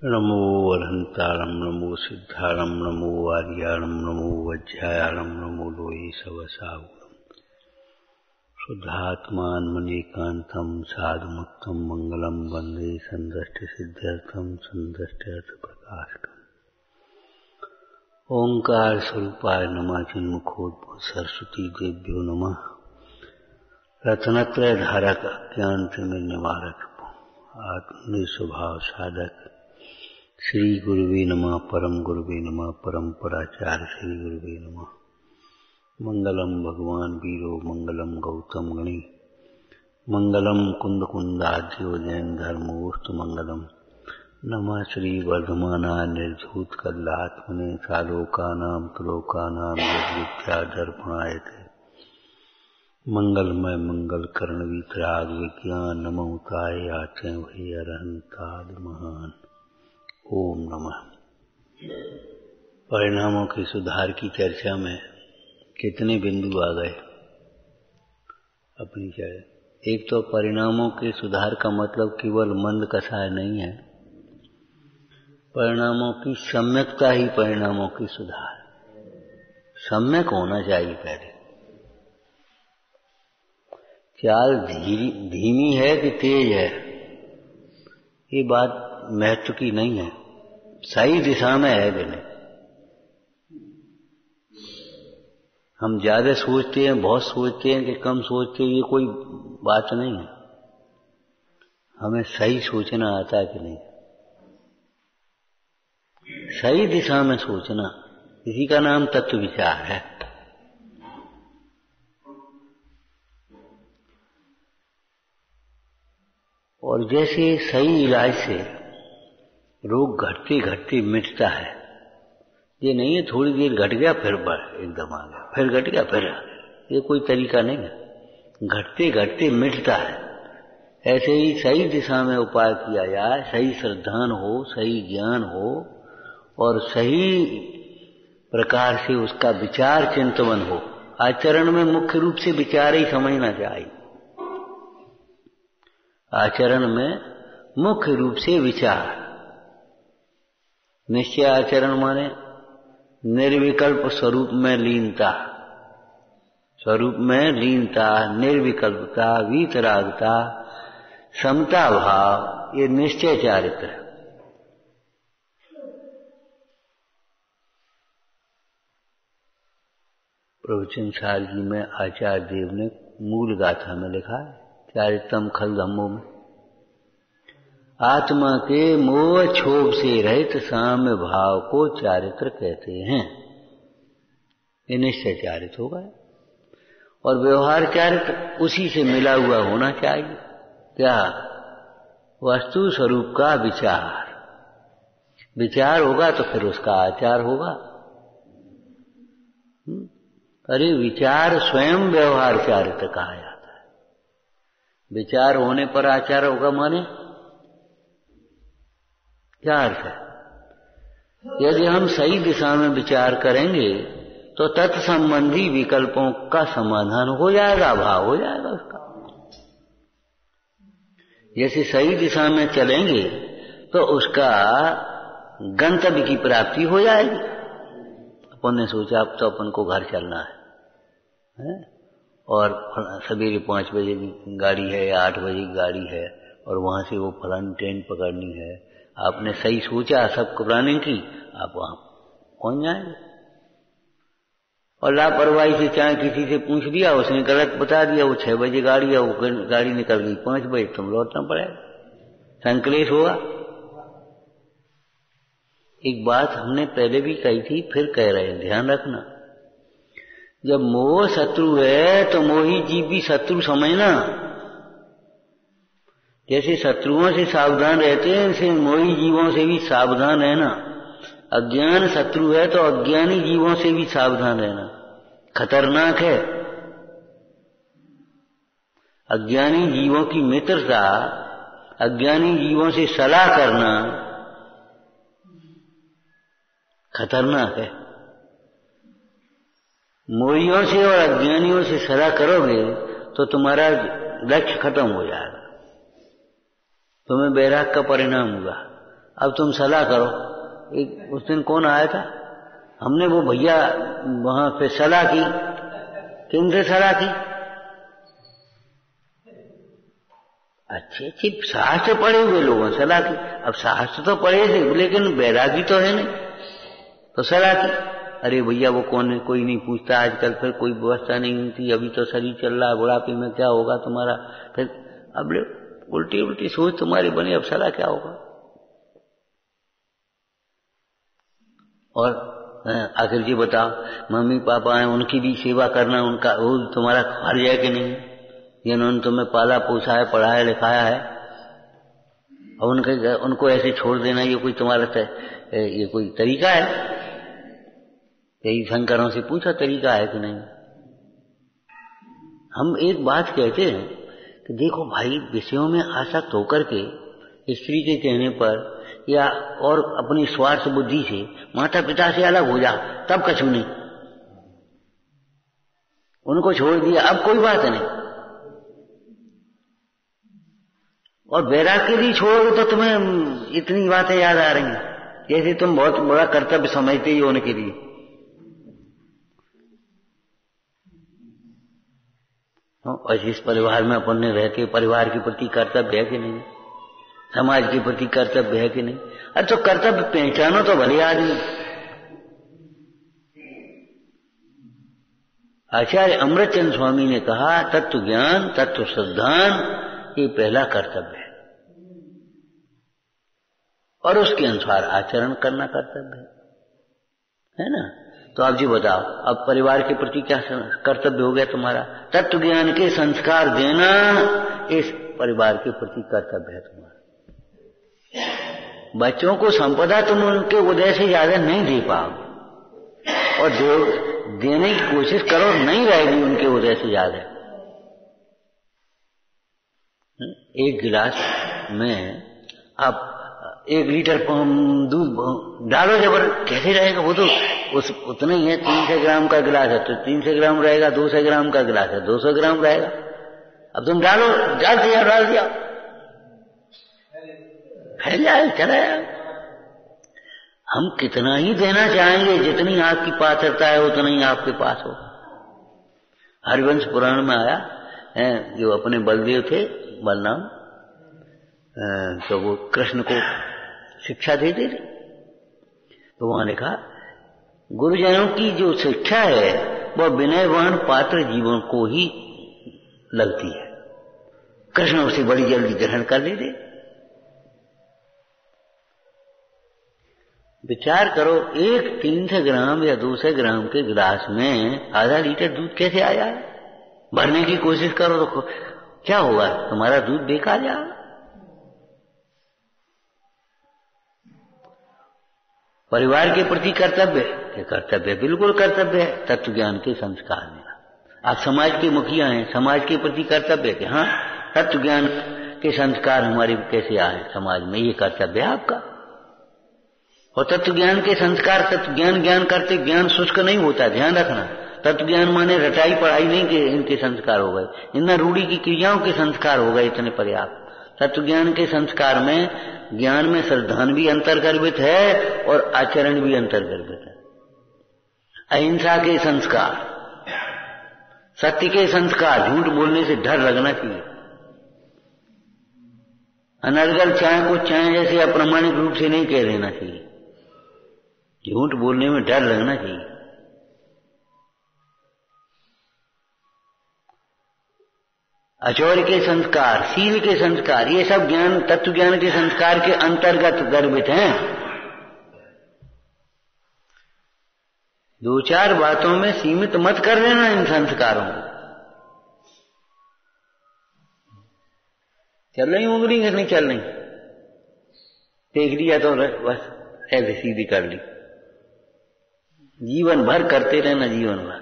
नमो वरहंतारं नमो सिद्धारं नमो आर्याणं नमो वज्रायाणं नमो लोये सवसाहुरं शुद्धात्मान्मनेकान्तं साधुमुक्तं मंगलं वन्दे सन्दष्टिसिद्ध्यर्थं सन्दष्ट्यर्थप्रकाशकम्। ओंकार स्वरूपाय नमः चिन्मुखोद्भव सरस्वती देव्यो नमः। रत्नत्रय धारक अज्ञान में निवारक आत्म स्वभाव साधक श्री गुरुवे नमः। परम गुरुवे नमः। परंपराचार्य श्री गुरुवे नमः। मंगलम भगवान वीरो मंगलम गौतम गणी मंगलम कुंद कुंदाद्यो जैन धर्मोस्त मंगलम। नमः श्री वर्धमानाय निर्धूत कल्लात्मने सालोकानां त्रोकानां यद्विद्या दर्पणायते मंगलमय मंगल कर्ण वितराग विज्ञान नमोताय आचे वही अरहंताद महान। ओम नमः। परिणामों के सुधार की चर्चा में कितने बिंदु आ गए अपनी चर्चा। एक तो परिणामों के सुधार का मतलब केवल मंद कसाय नहीं है, परिणामों की सम्यकता ही परिणामों की सुधार। सम्यक होना चाहिए पहले। चाल धीमी है कि तेज है ये बात महत्व की नहीं है, सही दिशा में है कि नहीं। हम ज्यादा सोचते हैं, बहुत सोचते हैं कि कम सोचते हैं, ये कोई बात नहीं है। हमें सही सोचना आता है कि नहीं, सही दिशा में सोचना, इसी का नाम तत्व विचार है। और जैसे सही इलाज से रोग घटते घटते मिटता है, ये नहीं है थोड़ी देर घट गया फिर एकदम आ गया, फिर घट गया फिर आ गया, ये कोई तरीका नहीं है। घटते घटते मिटता है। ऐसे ही सही दिशा में उपाय किया जाए, सही श्रद्धान हो, सही ज्ञान हो और सही प्रकार से उसका विचार चिंतन हो। आचरण में मुख्य रूप से विचार ही समझना चाहिए। आचरण में मुख्य रूप से विचार। निश्चय आचरण माने निर्विकल्प स्वरूप में लीनता, स्वरूप में लीनता, निर्विकल्पता, वीतरागता, समता भाव, ये निश्चय चारित्र है। प्रवचन सार जी में आचार्य देव ने मूल गाथा में लिखा है, चारित्रम खल धम्मों में, आत्मा के मोह क्षोभ से रहित साम्य भाव को चारित्र कहते हैं। ये निश्चय चारित्र होगा और व्यवहार चारित्र उसी से मिला हुआ होना चाहिए। क्या? वस्तु स्वरूप का विचार। विचार होगा तो फिर उसका आचार होगा। अरे विचार स्वयं व्यवहार चारित्र कहा जाता है। विचार होने पर आचार होगा माने क्या अर्थ है? यदि हम सही दिशा में विचार करेंगे तो तत्संबंधी विकल्पों का समाधान हो जाएगा, भाव हो जाएगा उसका। जैसे सही दिशा में चलेंगे तो उसका गंतव्य की प्राप्ति हो जाएगी। अपन ने सोचा अब तो अपन को घर चलना है और सवेरे 5 बजे की गाड़ी है या 8 बजे की गाड़ी है और वहां से वो फलानी ट्रेन पकड़नी है। आपने सही सोचा सब प्लानिंग की, आप वहां पहुंच जाएंगे। और लापरवाही से चाहे किसी से पूछ लिया, उसने गलत बता दिया, वो 6 बजे गाड़ी है, वो गाड़ी निकल गई 5 बजे, तुम लौटना पड़ेगा, संकलेश होगा। एक बात हमने पहले भी कही थी, फिर कह रहे हैं, ध्यान रखना। जब मोह शत्रु है तो मोही जीव भी शत्रु समझना। जैसे शत्रुओं से सावधान रहते हैं, ऐसे मोही जीवों से भी सावधान रहना। अज्ञान शत्रु है तो अज्ञानी जीवों से भी सावधान रहना, खतरनाक है। अज्ञानी जीवों की मित्रता, अज्ञानी जीवों से सलाह करना खतरनाक है। मोहियों से और अज्ञानियों से सलाह करोगे तो तुम्हारा लक्ष्य खत्म हो जाएगा, तुम्हें बैराग का परिणाम होगा। अब तुम सलाह करो। एक उस दिन कौन आया था, हमने वो भैया वहां पे सलाह की। किनसे सलाह की? अच्छे अच्छे शास्त्र पढ़े हुए लोगों ने सलाह की। अब शास्त्र तो पढ़े थे लेकिन वैरागी तो है नहीं, तो सलाह की। अरे भैया वो कौन है, कोई नहीं पूछता आजकल, फिर कोई व्यवस्था नहीं होती, अभी तो शरीर चल रहा है, बुढ़ापे में क्या होगा तुम्हारा, फिर अब उल्टी उल्टी सोच तुम्हारी बनी, अब सलाह क्या होगा। और आखिर जी बताओ, मम्मी पापा हैं उनकी भी सेवा करना, उनका वो तुम्हारा फर्ज है कि नहीं, जिन्होंने तुम्हें पाला पोसा है, पढ़ाया लिखाया है, और उनको ऐसे छोड़ देना ये कोई तुम्हारा ये कोई तरीका है? यही शंकरों से पूछा तरीका है कि नहीं। हम एक बात कहते हैं कि देखो भाई, विषयों में आसक्त होकर के स्त्री के कहने पर या और अपनी स्वार्थ बुद्धि से माता पिता से अलग हो जा, तब कछु नहीं, उनको छोड़ दिया, अब कोई बात नहीं। और वैराग के लिए छोड़ोगे तो तुम्हें इतनी बातें याद आ रही हैं जैसे तुम बहुत बड़ा कर्तव्य समझते ही होने के लिए। और जिस परिवार में अपन ने रह के परिवार के प्रति कर्तव्य है कि नहीं, समाज के प्रति कर्तव्य है कि नहीं। अरे तो कर्तव्य पहचानो तो भले आदमी। आचार्य अमृतचंद स्वामी ने कहा, तत्व ज्ञान तत्व श्रद्धान ये पहला कर्तव्य है, और उसके अनुसार आचरण करना कर्तव्य है ना। तो आप जी बताओ, अब परिवार के प्रति क्या कर्तव्य हो गया तुम्हारा? तत्व ज्ञान के संस्कार देना इस परिवार के प्रति कर्तव्य है तुम्हारा। बच्चों को संपदा तुम उनके उदय से ज्यादा नहीं दे पाओगे, और देने की कोशिश करो, नहीं रहेगी उनके उदय से ज्यादा। एक गिलास में आप 1 लीटर दूध डालो जबर, कैसे रहेगा वो? तो उतना ही है, 300 ग्राम का गिलास है तो 300 ग्राम रहेगा, 200 ग्राम का गिलास है 200 ग्राम रहेगा। अब तुम डाल दिया फैल जाए, चला जाए। हम कितना ही देना चाहेंगे, जितनी आपकी पात्रता है उतना ही आपके पास हो। हरिवंश पुराण में आया है, जो अपने बलदेव थे, बलराम, तो वो कृष्ण को शिक्षा देते थे, तो वहां लिखा, गुरुजनों की जो शिक्षा है वह विनयवान पात्र जीवन को ही लगती है। कृष्ण उसे बड़ी जल्दी ग्रहण कर लेते। विचार करो, एक 300 ग्राम या 200 ग्राम के गिलास में आधा लीटर दूध कैसे आया? भरने की कोशिश करो तो क्या होगा? तुम्हारा दूध बेकार जाएगा। परिवार के प्रति कर्तव्य बिल्कुल कर्तव्य है, तत्व ज्ञान के संस्कार देना। आप समाज के मुखिया हैं, समाज के प्रति कर्तव्य कि हाँ, तत्व ज्ञान के संस्कार हमारे कैसे आए समाज में, ये कर्तव्य है आपका। और तत्व ज्ञान के संस्कार, तत्व ज्ञान करते ज्ञान शुष्क नहीं होता, ध्यान रखना। तत्व ज्ञान माने रटाई पढ़ाई नहीं कि इनके संस्कार हो गए, इतना रूढ़ी की क्रियाओं के संस्कार हो गए, इतने पर्याप्त। तत्व ज्ञान के संस्कार में ज्ञान में श्रद्धान भी अंतर्गर्भित है और आचरण भी अंतर्गर्भित है। अहिंसा के संस्कार, सत्य के संस्कार, झूठ बोलने से डर लगना चाहिए। अनर्गल चाय को चाय जैसे अप्रामाणिक रूप से नहीं कह देना चाहिए, झूठ बोलने में डर लगना चाहिए। आचौर्य के संस्कार, शील के संस्कार, ये सब ज्ञान, तत्व ज्ञान के संस्कार के अंतर्गत गर्भित हैं। 2-4 बातों में सीमित मत कर लेना इन संस्कारों को। चल रही उंगली कि नहीं चल रही, देख लिया तो बस ऐसे सीधी कर ली, जीवन भर करते रहना, जीवन भर।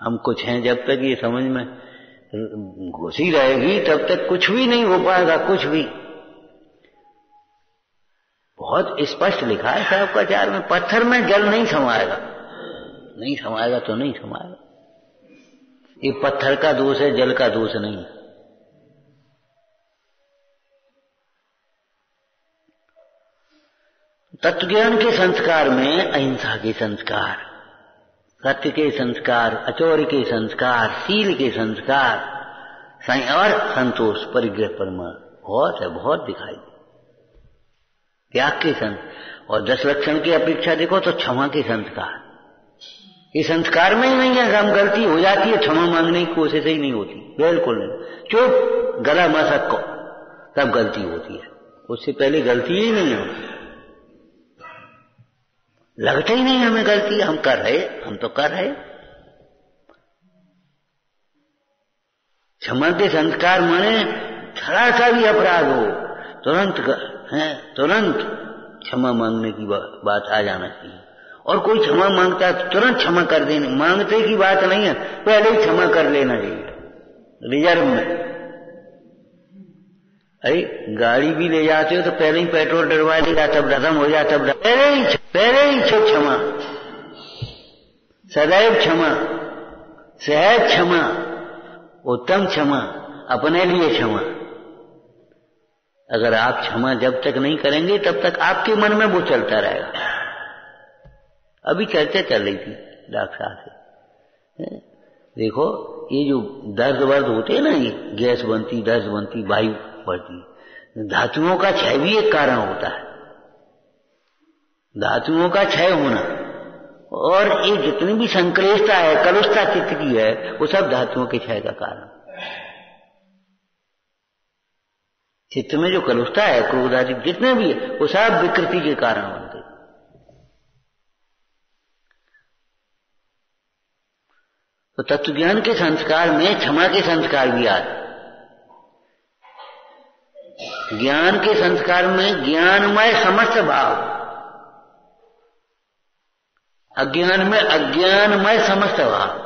हम कुछ हैं, जब तक ये समझ में घुसी रहेगी तब तक कुछ भी नहीं हो पाएगा, कुछ भी। बहुत स्पष्ट लिखा है साहब का चार में, पत्थर में जल नहीं समाएगा, नहीं समाएगा तो नहीं समाएगा। ये पत्थर का दोष है, जल का दोष नहीं है। तत्व ज्ञान के संस्कार में अहिंसा के संस्कार, सत्य के संस्कार, अचौर्य के संस्कार, शील के संस्कार और संतोष, परिग्रह, परिमाण बहुत है, बहुत दिखाई दे। त्याग के संस्कार और 10 लक्षण की अपेक्षा देखो तो क्षमा के संस्कार, ये संस्कार में ही नहीं है। हम गलती हो जाती है, क्षमा मांगने की कोशिश ही नहीं होती, बिल्कुल नहीं। चुप, गला मसक को, तब गलती होती है, उससे पहले गलती ही नहीं होती। लगता ही नहीं हमें गलती, हम कर रहे, हम तो कर रहे। क्षमा के संस्कार माने थोड़ा सा भी अपराध हो तुरंत क्षमा मांगने की बात आ जाना चाहिए। और कोई क्षमा मांगता है तो तुरंत क्षमा कर देने, मांगते की बात नहीं है, पहले ही क्षमा कर लेना चाहिए रिजर्व में। अरे गाड़ी भी ले जाते हो तो पहले ही पेट्रोल डलवा देगा, तब खत्म हो जाए, तब पहले ही क्षमा, सदैव क्षमा, सहज क्षमा, उत्तम क्षमा, अपने लिए क्षमा। अगर आप क्षमा जब तक नहीं करेंगे तब तक आपके मन में वो चलता रहेगा। अभी चर्चा चल रही थी डॉक्टर साहब से, देखो ये जो दर्द वर्द होते हैं ना, ये गैस बनती, दर्द बनती, वायु बढ़ती, धातुओं का क्षय भी एक कारण होता है। धातुओं का क्षय होना और ये जितनी भी संक्लेशता है, कलुषता चित्त की है, वो सब धातुओं के क्षय का कारण। चित्त में जो कलुषता है, क्रोध आदि जितने भी है, वो सब विकृति के कारण बनते। तो तत्व ज्ञान के संस्कार में क्षमा के संस्कार भी आते। ज्ञान के संस्कार में ज्ञानमय समस्त भाव, अज्ञान में अज्ञानमय समस्त भाव।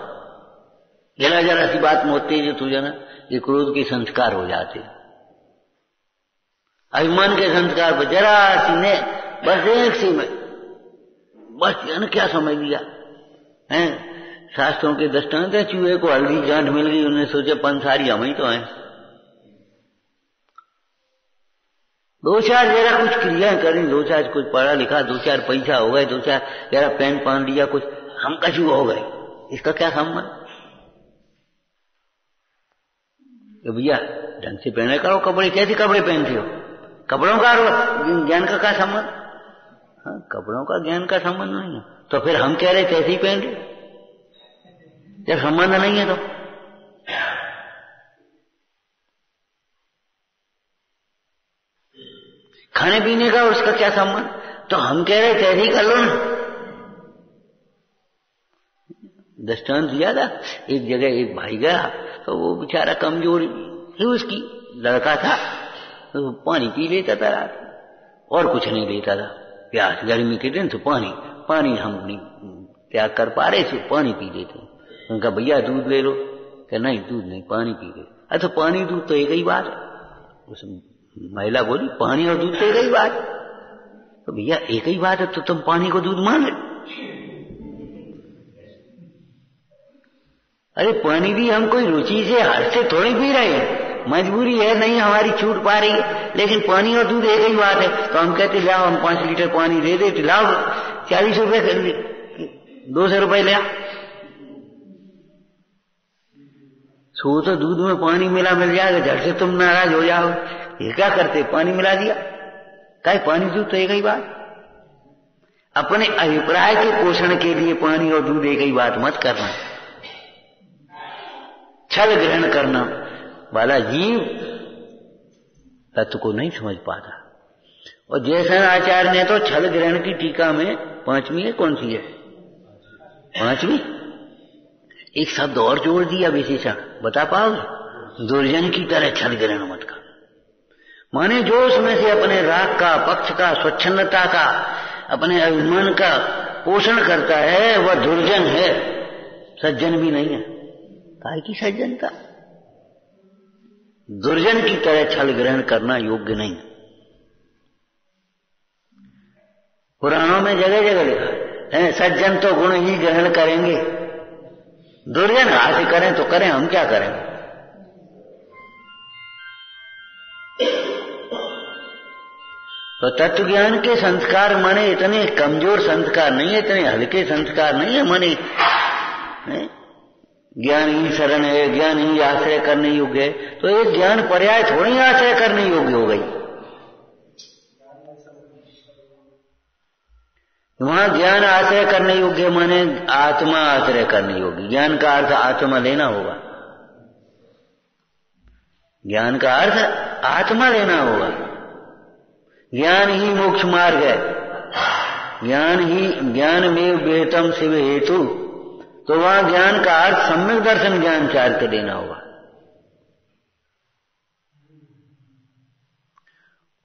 जरा सी बात में होती है जो तुझे ना, ये क्रोध के संस्कार हो जाते। अभिमान के संस्कार पर जरा सी ने, बस एक सी में, बस यानी क्या समझ लिया है। शास्त्रों के दृष्टांत है, चूहे को हल्दी गांठ मिल गई, उन्होंने सोचा पंसारी हम ही तो हैं। 2-4 जरा कुछ क्रिया करी, 2-4 कुछ पढ़ा लिखा, 2-4 पैसा हो गए, 2-4 जरा पेन पान लिया, कुछ हम कछु हो गए, इसका क्या संबंध। तो भैया ढंग से पहने करो कपड़े, कैसे कपड़े पहनते हो, कपड़ों का ज्ञान का क्या संबंध। हाँ, कपड़ों का ज्ञान का संबंध नहीं है, तो फिर हम कह रहे कैसे ही पहन रहे, जब संबंध नहीं है तो। खाने पीने का उसका क्या संबंध, तो हम कह रहे कैसे ही कर लो ना। दृष्टांत दिया था, एक जगह एक भाई गया, तो वो बेचारा कमजोर ही उसकी लड़का था, तो पानी पी लेता था रात, और कुछ नहीं लेता था। प्यास गर्मी के दिन तो पानी हम नहीं त्याग कर पा रहे, तो पानी पी लेते। उनका भैया दूध ले लो, क्या नहीं दूध नहीं, पानी पी ले। अच्छा पानी दूध तो एक ही बात है। उस महिला बोली पानी और दूध तो एक ही बात। तो भैया एक ही बात है तो तुम पानी को दूध मान ले। अरे पानी भी हम कोई रुचि से हाथ से थोड़ी पी रहे हैं, मजबूरी है, नहीं हमारी छूट पा रही है, लेकिन पानी और दूध एक ही बात है। तो हम कहते लाओ हम 5 लीटर पानी दे देते, लाओ 40 रुपए 200 रुपए ले। सो तो दूध में पानी मिल जाएगा, झट से तुम नाराज हो जाओ, ये क्या करते, पानी मिला दिया, क्या पानी दूध तो एक ही बात। अपने अभिप्राय के पोषण के लिए पानी और दूध एक ही बात मत करना। छल ग्रहण करना वाला जीव तत्व को नहीं समझ पाता। और जैसन आचार्य ने तो छल ग्रहण की टीका में 5वीं है, कौन सी है 5वीं, एक शब्द और जोड़ दिया विशेषण, बता पाओगे। दुर्जन की तरह छल ग्रहण मत कर, माने जो उसमें से अपने राग का, पक्ष का, स्वच्छंदता का, अपने अभिमान का पोषण करता है, वह दुर्जन है, सज्जन भी नहीं है। काहे की सज्जनता, दुर्जन की तरह छल ग्रहण करना योग्य नहीं है। पुराणों में जगह जगह लिखा है सज्जन तो गुण ही ग्रहण करेंगे, दुर्जन हाथ करें तो करें, हम क्या करें। तो तत्व ज्ञान के संस्कार माने इतने कमजोर संस्कार नहीं है, इतने हल्के संस्कार नहीं है माने ज्ञान ही शरण है, ज्ञान ही आश्रय करने योग्य है। तो एक ज्ञान पर्याय थोड़ी आश्रय करने योग्य हो गई। वहां ज्ञान आश्रय करने योग्य माने आत्मा आश्रय करने योग्य। ज्ञान का अर्थ आत्मा लेना होगा, ज्ञान का अर्थ आत्मा लेना होगा। ज्ञान ही मोक्ष मार्ग है, ज्ञान में वेतम शिव हेतु। तो वहां ज्ञान का अर्थ सम्यक दर्शन ज्ञान चार के देना होगा।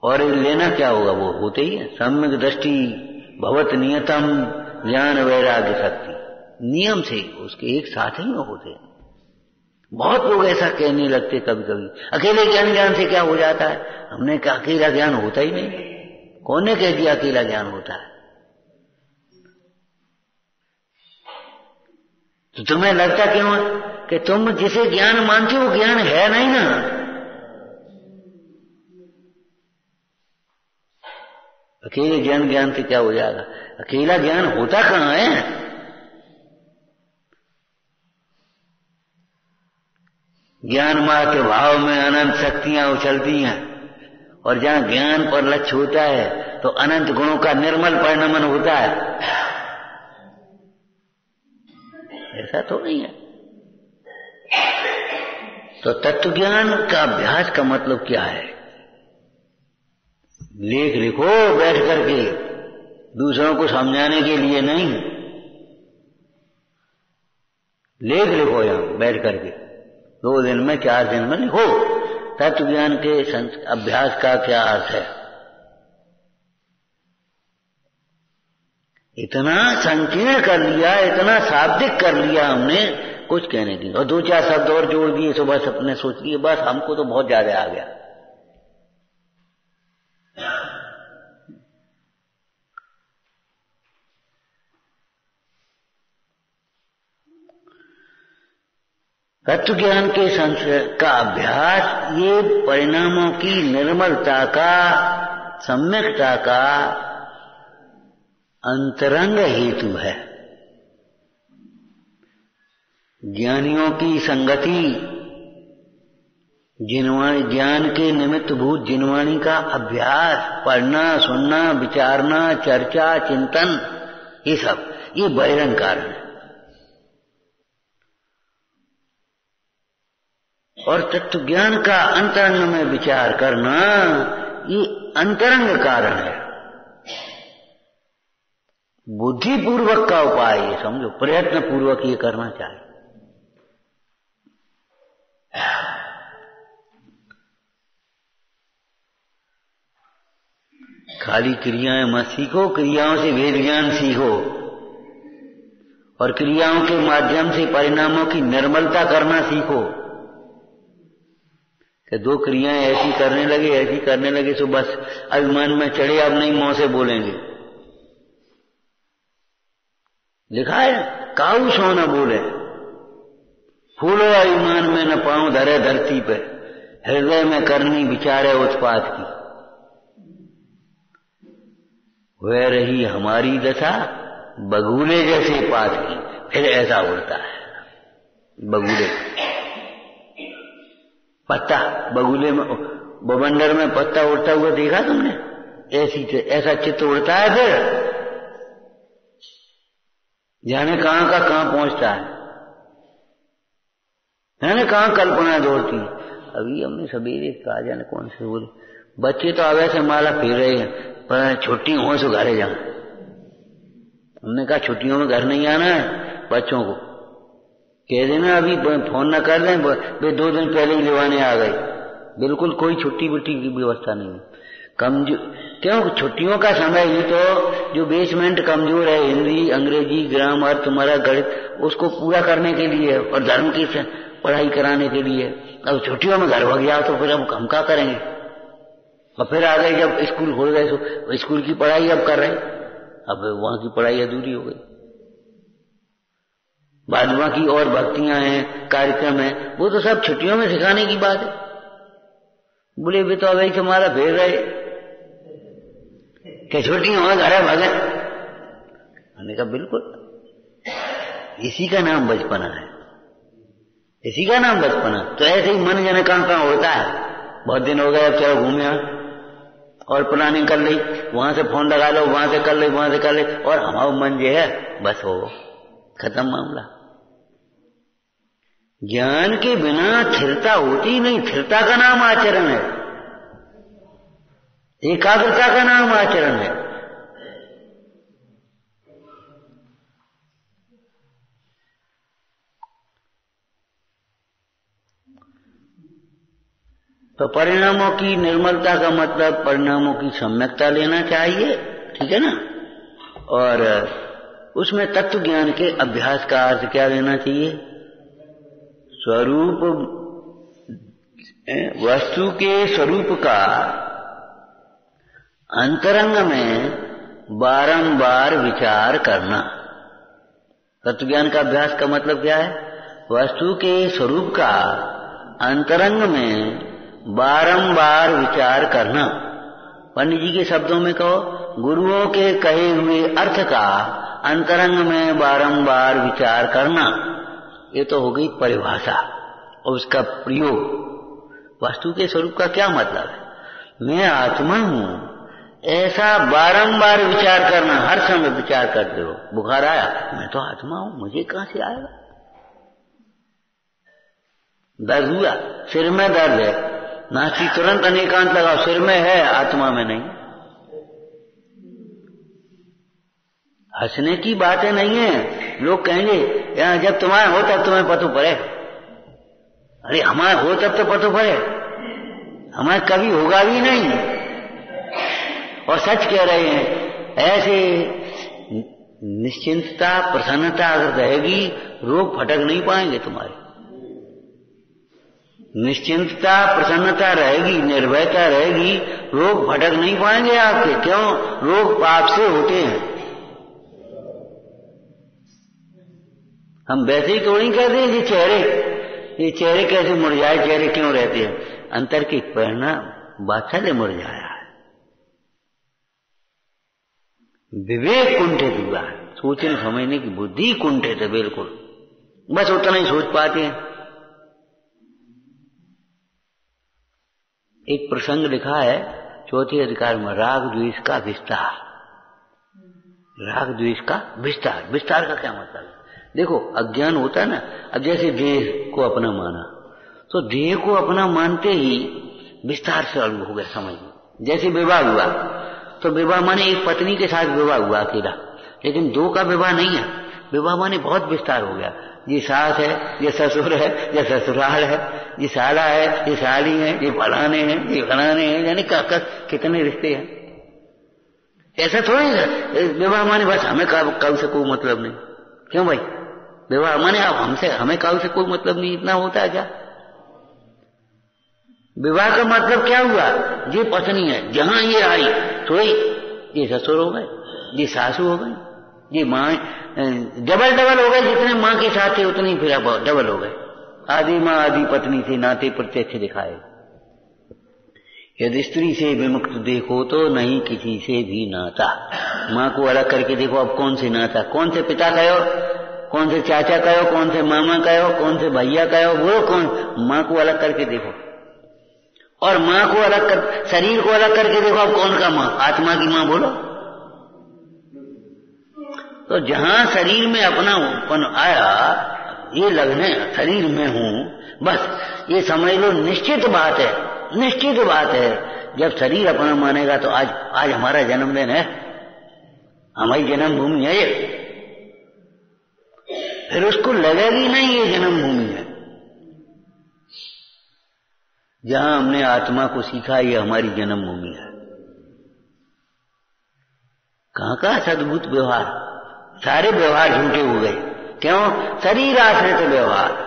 और लेना क्या होगा, वो होते ही है सम्यक दृष्टि भवत नियतम ज्ञान वैराग्य शक्ति। नियम से उसके एक साथ ही में होते हैं। बहुत लोग ऐसा कहने लगते कभी कभी, अकेले ज्ञान से क्या हो जाता है। हमने कहा अकेला ज्ञान होता ही नहीं। कौन ने कह दिया अकेला ज्ञान होता है? तो तुम्हें लगता क्यों है कि तुम जिसे ज्ञान मानते हो ज्ञान है नहीं ना। अकेले ज्ञान से क्या हो जाएगा? अकेला ज्ञान होता कहां है? ज्ञान मात्र भाव में अनंत शक्तियां उछलती हैं, और जहां ज्ञान पर लक्ष्य होता है तो अनंत गुणों का निर्मल परिणमन होता है। ऐसा तो नहीं है। तो तत्व ज्ञान का अभ्यास का मतलब क्या है? लेख लिखो बैठ करके, दूसरों को समझाने के लिए नहीं। लेख लिखो यहां बैठ करके, 2 दिन में 4 दिन में लिखो तत्व ज्ञान के अभ्यास का क्या अर्थ है। इतना संकीर्ण कर लिया, इतना शाब्दिक कर लिया हमने, कुछ कहने की। और 2-4 शब्द और जोड़ दिए, सुबह सपने सोच लिए, बस हमको तो बहुत ज्यादा आ गया। तत्व ज्ञान के का अभ्यास ये परिणामों की निर्मलता का, सम्यकता का अंतरंग हेतु है। ज्ञानियों की संगति, ज्ञान के निमित्त भूत जिनवाणी का अभ्यास, पढ़ना, सुनना, विचारना, चर्चा, चिंतन, ये सब ये बहिरंग कारण है। और तत्व ज्ञान का अंतरंग में विचार करना ये अंतरंग कारण है। बुद्धिपूर्वक का उपाय ये समझो, प्रयत्न पूर्वक ये करना चाहिए। खाली क्रियाएं मत सीखो, क्रियाओं से वेद ज्ञान सीखो, और क्रियाओं के माध्यम से परिणामों की निर्मलता करना सीखो। कि 2 क्रियाएं ऐसी करने लगे तो बस अभिमान में चढ़े, अब नहीं मुंह से बोलेंगे। लिखा है काऊ सो न बोले, फूलो अभिमान में न पाऊं धरे धरती पे, हृदय में करनी विचारे उत्पात की। वह रही हमारी दशा बगुले जैसे पात की। फिर ऐसा उड़ता है बगुले पत्ता, बगुले में बवंडर में पत्ता उड़ता हुआ देखा तुमने? ऐसा चित्त उड़ता है, फिर जाने कहां का कहां पहुंचता है, जाने कहां कल्पना दौड़ती। अभी हमने सवेरे कहा, जाने कौन से बोले, बच्चे तो अब ऐसे माला फेर रहे हैं, पर छुट्टी हो तो घरे जाना। हमने कहा छुट्टियों में घर नहीं आना है, बच्चों को कह देना अभी फोन न कर लें, वे 2 दिन पहले ही लेवाने आ गए। बिल्कुल कोई छुट्टी बुट्टी की व्यवस्था नहीं है। क्यों? छुट्टियों का समय ही तो जो बेसमेंट कमजोर है, हिंदी, अंग्रेजी, ग्रामर, तुम्हारा गणित, उसको पूरा करने के लिए और धर्म की पढ़ाई कराने के लिए। अब छुट्टियों में घर भग गया तो फिर हम क्या करेंगे? और फिर आ गए जब स्कूल खुल गए तो स्कूल की पढ़ाई अब कर रहे, अब वहां की पढ़ाई अधूरी हो गई। बाद बाकी और भक्तियां हैं, कार्यक्रम है, वो तो सब छुट्टियों में सिखाने की बात है। बोले वे तो अब ऐसे हमारा फेर रहे, क्या छुट्टी हो घर है भगत? मैंने कहा बिल्कुल, इसी का नाम बचपना है, इसी का नाम बचपना। तो ऐसे ही मन जाने कहां होता है। बहुत दिन हो गए, अब चलो घूमे और प्लानिंग कर ली, वहां से फोन लगा लो, वहां से कर ली, वहां से कर ली, और हमारा मन जो है बस हो खत्म मामला। ज्ञान के बिना स्थिरता होती नहीं। स्थिरता का नाम आचरण है, एकाग्रता का नाम आचरण है। तो परिणामों की निर्मलता का मतलब परिणामों की सम्यकता लेना चाहिए, ठीक है ना। और उसमें तत्व ज्ञान के अभ्यास का अर्थ क्या लेना चाहिए? स्वरूप, वस्तु के स्वरूप का अंतरंग में बारंबार विचार करना। तत्व ज्ञान का अभ्यास का मतलब क्या है? वस्तु के स्वरूप का अंतरंग में बारंबार विचार करना। पंडित जी के शब्दों में कहो, गुरुओं के कहे हुए अर्थ का अंतरंग में बारंबार विचार करना। ये तो हो गई परिभाषा और उसका प्रयोग। वस्तु के स्वरूप का क्या मतलब है? मैं आत्मा हूं, ऐसा बारंबार विचार करना। हर समय विचार करते हो, बुखार आया, मैं तो आत्मा हूं, मुझे कहां से आएगा? दर्द हुआ, सिर में दर्द है, नास्ती तुरंत अनेकांत लगाओ, सिर में है, आत्मा में नहीं। हंसने की बातें नहीं है। लोग कहेंगे यार जब तुम्हारा हो तब तुम्हें पता पड़े। अरे हमारा हो तब तो पता पड़े, हमारा कभी होगा भी नहीं। और सच कह रहे हैं, ऐसे निश्चिंतता प्रसन्नता अगर रहेगी, रोग फटक नहीं पाएंगे तुम्हारे। निश्चिंतता प्रसन्नता रहेगी, निर्भयता रहेगी, रोग फटक नहीं पाएंगे आपके। क्यों? रोग पाप से होते हैं। हम वैसे ही थोड़ी कहते हैं ये चेहरे कैसे मुरझाए, चेहरे क्यों रहते हैं? अंतर की प्रेरणा बादशाह मुरझाया है। विवेक कुंठित हुआ है, सोचने समझने की बुद्धि कुंठित है बिल्कुल, बस उतना ही सोच पाते हैं। एक प्रसंग लिखा है चौथे अधिकार में, राग द्वेष का विस्तार। राग द्वेष का विस्तार, विस्तार का क्या मतलब है? देखो अज्ञान होता है ना, अब जैसे देह को अपना माना, तो देह को अपना मानते ही विस्तार से अलग हो गया समझ में। जैसे विवाह हुआ, तो विवाह माने एक पत्नी के साथ विवाह हुआ अकेला, लेकिन दो का विवाह नहीं है। विवाह माने बहुत विस्तार हो गया। ये सास है, ये ससुर है, ये ससुराल है, ये साला है, ये साली है, ये फलाने हैं, ये फलाने हैं, यानी कितने रिश्ते हैं। ऐसा थोड़ी है विवाह माने बस हमें कल से कोई मतलब नहीं। क्यों भाई? विवाह माने आप हमसे, हमें कल से कोई मतलब नहीं, इतना होता है क्या? विवाह का मतलब क्या हुआ? ये पत्नी है, जहां ये आई तो ये ससुर हो गए, ये सासू हो गई, ये माँ, डबल हो गए। जितने माँ के साथ थे उतनी फिर अब डबल हो गए। आदि माँ आदि पत्नी से नाते प्रत्यक्ष दिखाए। यदि स्त्री से विमुक्त देखो तो नहीं किसी से भी नाता। माँ को अलग करके देखो, अब कौन से नाता? कौन से पिता कहो, कौन से चाचा कहो, कौन से मामा कहो, कौन से भैया कहो, वो कौन? माँ को अलग करके देखो, और माँ को अलग कर, शरीर को अलग करके देखो, अब कौन का माँ? आत्मा की माँ बोलो। तो जहां शरीर में अपनापन आया, ये लगने शरीर में हूं, बस ये समझ लो निश्चित बात है, निश्चित बात है। जब शरीर अपना मानेगा तो आज हमारा जन्मदिन है, हमारी जन्मभूमि है ये, फिर उसको लगेगी नहीं ये जन्मभूमि है। जहां हमने आत्मा को सीखा ये हमारी जन्मभूमि है। कहां का सद्भुत व्यवहार, सारे व्यवहार झूठे हो गए। क्यों? शरीर आश्रित व्यवहार।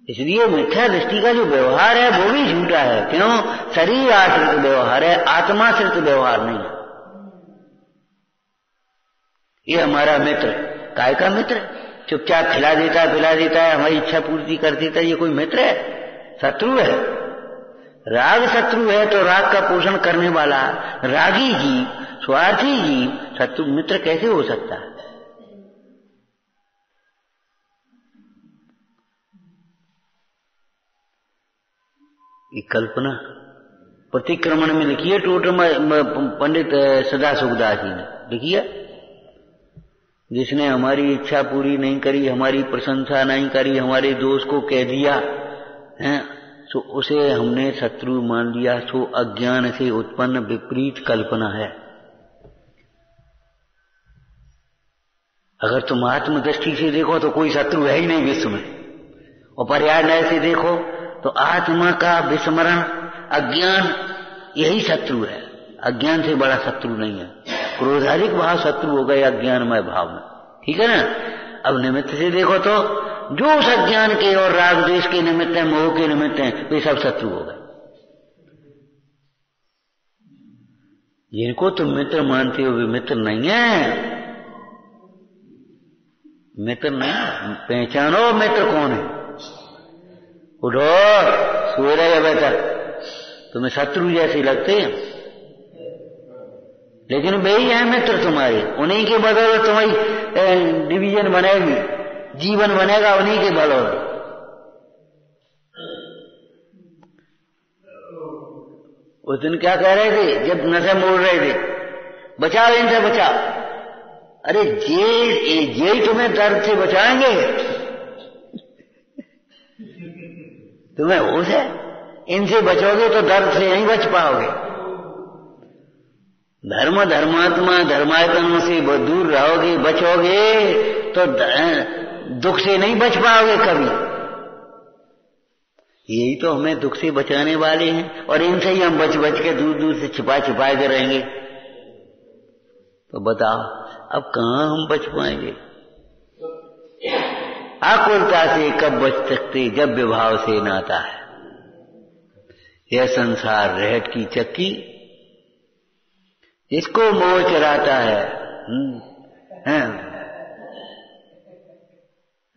इसलिए मिथ्या दृष्टि का जो व्यवहार है वो भी झूठा है। क्यों? शरीर आश्रित व्यवहार है, आत्माश्रित व्यवहार नहीं है। ये हमारा मित्र, काय का मित्र? चुपचाप खिला देता है, पिला देता है, हमारी इच्छा पूर्ति कर देता है, ये कोई मित्र है? शत्रु है। राग शत्रु है तो राग का पोषण करने वाला रागी जीव, स्वार्थी जीव शत्रु मित्र कैसे हो सकता है? ये कल्पना प्रतिक्रमण में लिखी है, टोटल पंडित सदा सुखदास जी ने लिखी है। जिसने हमारी इच्छा पूरी नहीं करी, हमारी प्रशंसा नहीं करी, हमारे दोष को कह दिया है, तो उसे हमने शत्रु मान लिया। सो अज्ञान से उत्पन्न विपरीत कल्पना है। अगर तुम आत्म दृष्टि से देखो तो कोई शत्रु है ही नहीं विश्व में, और पर्याय से देखो तो आत्मा का विस्मरण अज्ञान यही शत्रु है। अज्ञान से बड़ा शत्रु नहीं है। क्रोधाधिक भाव शत्रु हो गए अज्ञानमय भाव में, ठीक है ना। अब निमित्त से देखो तो जो उस अज्ञान के और राग द्वेष के निमित्त है, मोह के निमित्त है, वे सब शत्रु हो गए। जिनको तुम मित्र मानते हो वे मित्र नहीं है, मित्र नहीं। पहचानो मित्र कौन है। उठो, सो रहे बेटा, तुम्हें शत्रु जैसे लगते हैं, लेकिन वे ही है मित्र तुम्हारे। उन्हीं के बदौलत तुम्हारी डिवीजन बनेगी, जीवन बनेगा उन्हीं के बदौलत। उस दिन क्या कह रहे थे जब नशे मोड़ रहे थे, बचाओ इनसे बचाओ। अरे ये तुम्हें दर्द से बचाएंगे? तुम्हें होश है? इनसे बचोगे तो दर्द से नहीं बच पाओगे। धर्म धर्मात्मा धर्मात्मा से दूर रहोगे, बचोगे तो दुख से नहीं बच पाओगे कभी। यही तो हमें दुख से बचाने वाले हैं, और इनसे ही हम बच बच के दूर दूर से छिपा छिपा के रहेंगे। तो बताओ अब कहां हम बच पाएंगे? आकुलता से कब बच सकते जब विभाव से नाता है। यह संसार रहट की चक्की इसको मोह चलाता है।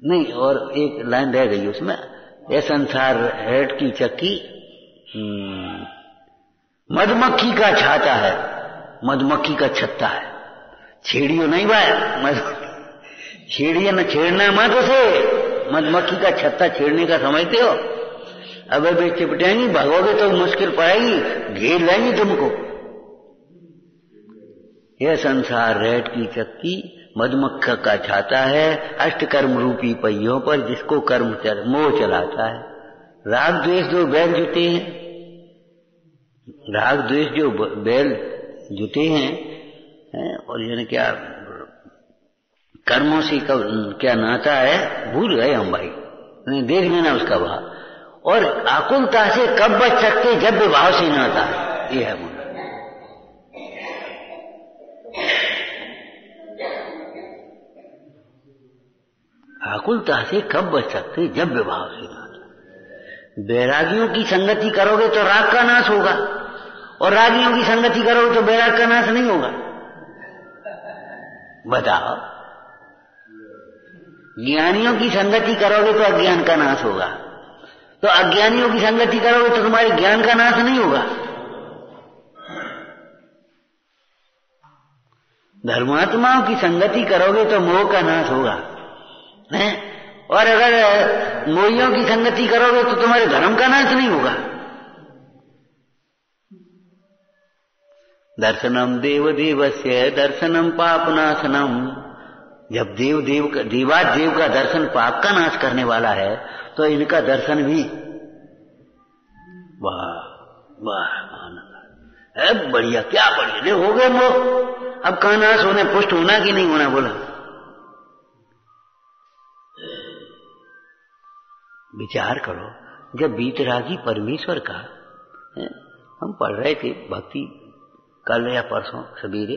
नहीं, और एक लाइन रह गई उसमें, यह संसार रहट की चक्की मधुमक्खी का छाता है, मधुमक्खी का छत्ता है। छेड़ियो नहीं भाई, छेड़िए न, छेड़ना मत उसे। मधुमक्खी का छत्ता छेड़ने का समझते हो? अब वे चिपटेंगी, भागोगे तो मुश्किल पड़ेगी, घेर लेंगी तुमको। यह संसार रेत की चक्की मधुमक्खी का छाता है, अष्टकर्म रूपी पहियों पर जिसको कर्म मोह चलाता है। राग द्वेष जो बैल जुटे हैं, राग द्वेष जो बैल जुटे हैं, और यानी क्या कर्मों से क्या नाता है भूल गए हम भाई, नहीं देख लेना उसका भाव। और आकुलता से कब बच सकते जब विभाव से नाता है, ये है मुद्दा। आकुलता से कब बच सकते जब विभाव से नाता। बैरागियों की संगति करोगे तो राग का नाश होगा, और रागियों की संगति करोगे तो बैराग का नाश नहीं होगा। बताओ, ज्ञानियों की संगति करोगे तो अज्ञान का नाश होगा, तो अज्ञानियों की संगति करोगे तो तुम्हारे ज्ञान का नाश नहीं होगा। धर्मात्माओं की संगति करोगे तो मोह का नाश होगा, है? और अगर मोहियों की संगति करोगे तो तुम्हारे धर्म का नाश नहीं होगा। दर्शनम देव देवस्य दर्शनम पापनाशनम। जब देवाद देव का दर्शन पाप का नाश करने वाला है, तो इनका दर्शन भी वाह वाह आनंद, बढ़िया, क्या बढ़िया। देख हो गए मोह, अब कहां नाश होने, पुष्ट होना कि नहीं होना बोला। विचार करो, जब बीतरागी परमेश्वर का हम पढ़ रहे थे भक्ति कल या परसों सवेरे,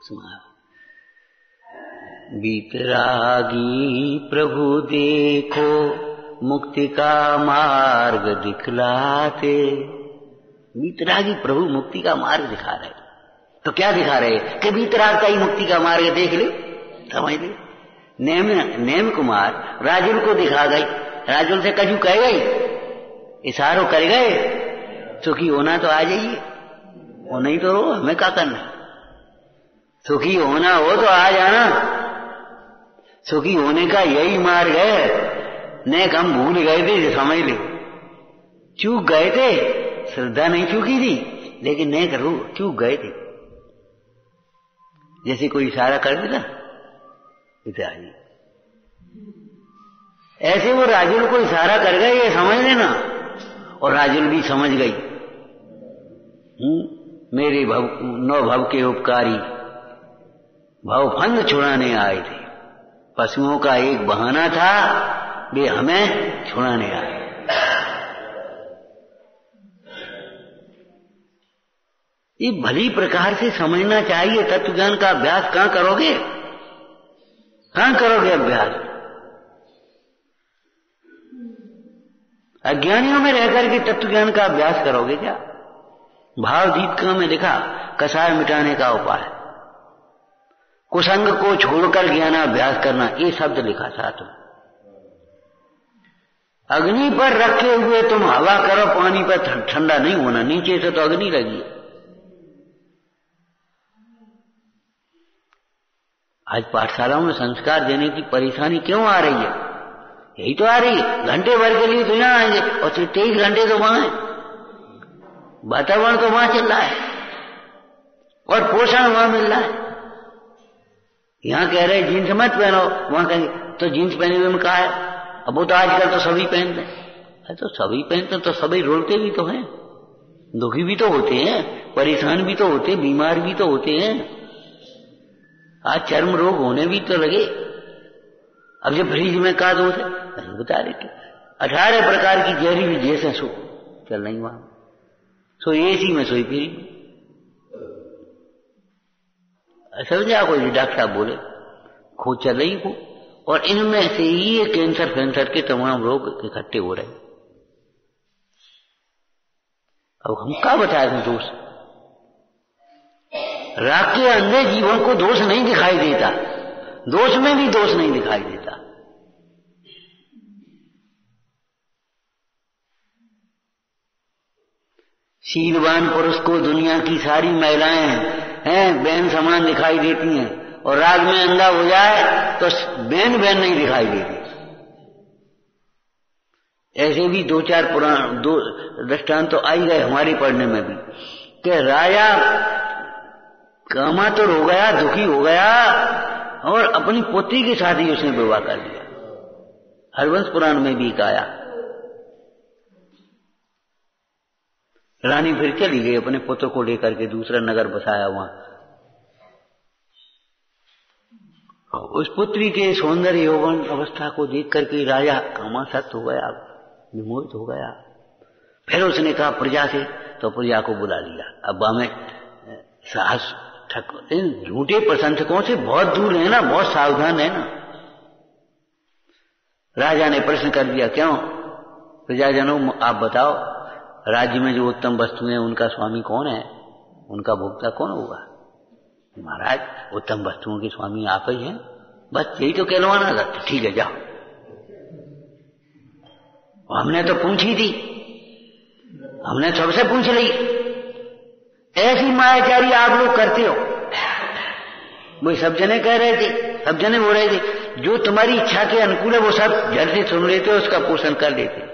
सुना, बीतरागी प्रभु देखो मुक्ति का मार्ग दिखलाते। बीतरागी प्रभु मुक्ति का मार्ग दिखा रहे, तो क्या दिखा रहे कि बीतराग का ही मुक्ति का मार्ग देख ले, समझ ले। नेम कुमार राजुल को दिखा गई, राजुल से कजू कह गई, इशारों कर गए सुखी होना तो आ जाइए, वो नहीं तो रो, हमें क्या करना। सुखी होना हो तो आ जाना। सुखी होने का यही मार्ग है। नेक हम भूल गए थे, समझ ले, चूक गए थे। श्रद्धा नहीं चूकी थी, लेकिन नेक चूक गए थे। जैसे कोई इशारा कर देता, इसे आइए, ऐसे वो राजुल को इशारा कर गए, ये समझ लेना। और राजुल भी समझ गई। मेरे नौ भव के उपकारी भव फंद छुड़ाने आए थे। पशुओं का एक बहाना था, वे हमें छुड़ाने आए। ये भली प्रकार से समझना चाहिए। तत्व ज्ञान का अभ्यास कहां करोगे, कहां करोगे अभ्यास? अज्ञानियों में रहकर के तत्व ज्ञान का अभ्यास करोगे क्या? भाव दीपिका में लिखा कसाय मिटाने का उपाय, कुसंग को छोड़कर ज्ञानाभ्यास करना, ये शब्द लिखा साथ में। अग्नि पर रखे हुए तुम हवा करो, पानी पर ठंडा नहीं होना, नीचे से तो अग्नि लगी। आज पाठशालाओं में संस्कार देने की परेशानी क्यों आ रही है? यही तो आ रही है। घंटे भर के लिए तो यहां आएंगे और 23 घंटे तो वहां है। वातावरण तो वहां चल रहा है और पोषण वहां मिल रहा है। यहां कह रहे जीन्स मत पहनो, वहां कहेंगे तो जीन्स पहने हुए में कहा है। अब वो तो आजकल तो सभी पहनते हैं। तो सभी पहनते तो सभी रोते भी तो हैं, दुखी भी तो होते हैं, परेशान भी तो होते, बीमार भी तो होते हैं। आज चर्म रोग होने भी तो लगे। अब जब फ्रिज में का दोष है बता रहे थे, 18 प्रकार की जहरीली जैसे सो चल नहीं वहां, सो एसी में सोई फिरी। समझा? कोई डॉक्टर साहब बोले खोज चल रही को, और इनमें से ही ये कैंसर के तमाम रोग इकट्ठे हो रहे। अब हम क्या बताए थे दोष? राग के अंधे जीवन को दोष नहीं दिखाई देता, दोष में भी दोष नहीं दिखाई देता। शीलवान पुरुष को दुनिया की सारी महिलाएं हैं बहन समान दिखाई देती हैं, और राग में अंधा हो जाए तो बहन बहन नहीं दिखाई देती। ऐसे भी 2-4 पुराण दृष्टांत तो आई गए हमारे पढ़ने में भी, कि राजा कामातुर हो गया, दुखी हो गया, और अपनी पुत्री के साथ ही उसने विवाह कर लिया। हरवंश पुराण में भी आया। रानी फिर चली गई, अपने पुत्र को लेकर के दूसरा नगर बसाया वहां। उस पुत्री के सौंदर्य यौवन अवस्था को देख करके राजा कामासक्त हो गया, विमोहित हो गया। फिर उसने कहा प्रजा से, तो प्रजा को बुला लिया। अब हमें साहस इन झूठे प्रशंसकों से बहुत दूर है ना, बहुत सावधान है ना। राजा ने प्रश्न कर दिया, क्यों प्रजाजनों आप बताओ, राज्य में जो उत्तम वस्तुएं उनका स्वामी कौन है, उनका भोक्ता कौन होगा? महाराज उत्तम वस्तुओं के स्वामी आप ही हैं, बस यही तो कहलवाना था। ठीक है जाओ। हमने तो पूछी थी, हमने सबसे पूछ ली। ऐसी मायाचारी आप लोग करते हो। वो सब जने कह रहे थे, सब जने हो रहे थे, जो तुम्हारी इच्छा के अनुकूल है वो सब जड़ से सुन लेते, उसका पोषण कर लेते।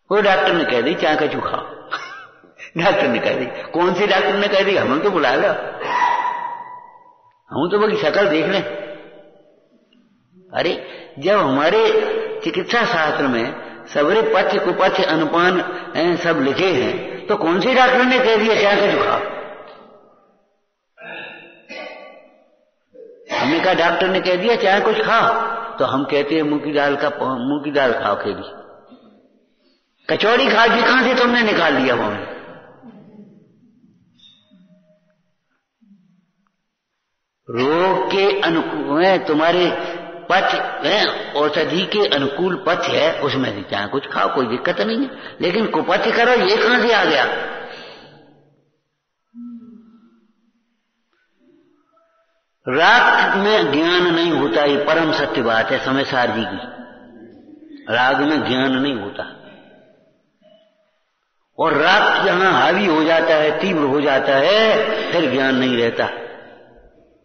वो डॉक्टर ने कह दी चाय का चूखा। डॉक्टर ने कह दी, कौन से डॉक्टर ने कह दी? हम तो बुला लो, हम तो बल्कि शक्ल देख लें। अरे जब हमारे चिकित्सा शास्त्र में सबरे पथ्य कुपथ्य अनुपान सब लिखे हैं, तो कौन से डॉक्टर ने कह दिया चाय का चूखा? हमने कहा डॉक्टर ने कह दिया चाहे कुछ खाओ, तो हम कहते हैं मूंग की दाल खाओ खेली। कचौड़ी खा के कहां से तुमने निकाल दिया? वहां रोग के अनुकूल है, तुम्हारे पथ्य है, औषधि के अनुकूल पथ्य है, उसमें से चाहे कुछ खाओ, कोई दिक्कत नहीं है। लेकिन कुपथ्य करो, ये कहां से आ गया? राग में ज्ञान नहीं होता, ये परम सत्य बात है समय सार जी की। राग में ज्ञान नहीं होता, और राग जहां हावी हो जाता है, तीव्र हो जाता है, फिर ज्ञान नहीं रहता।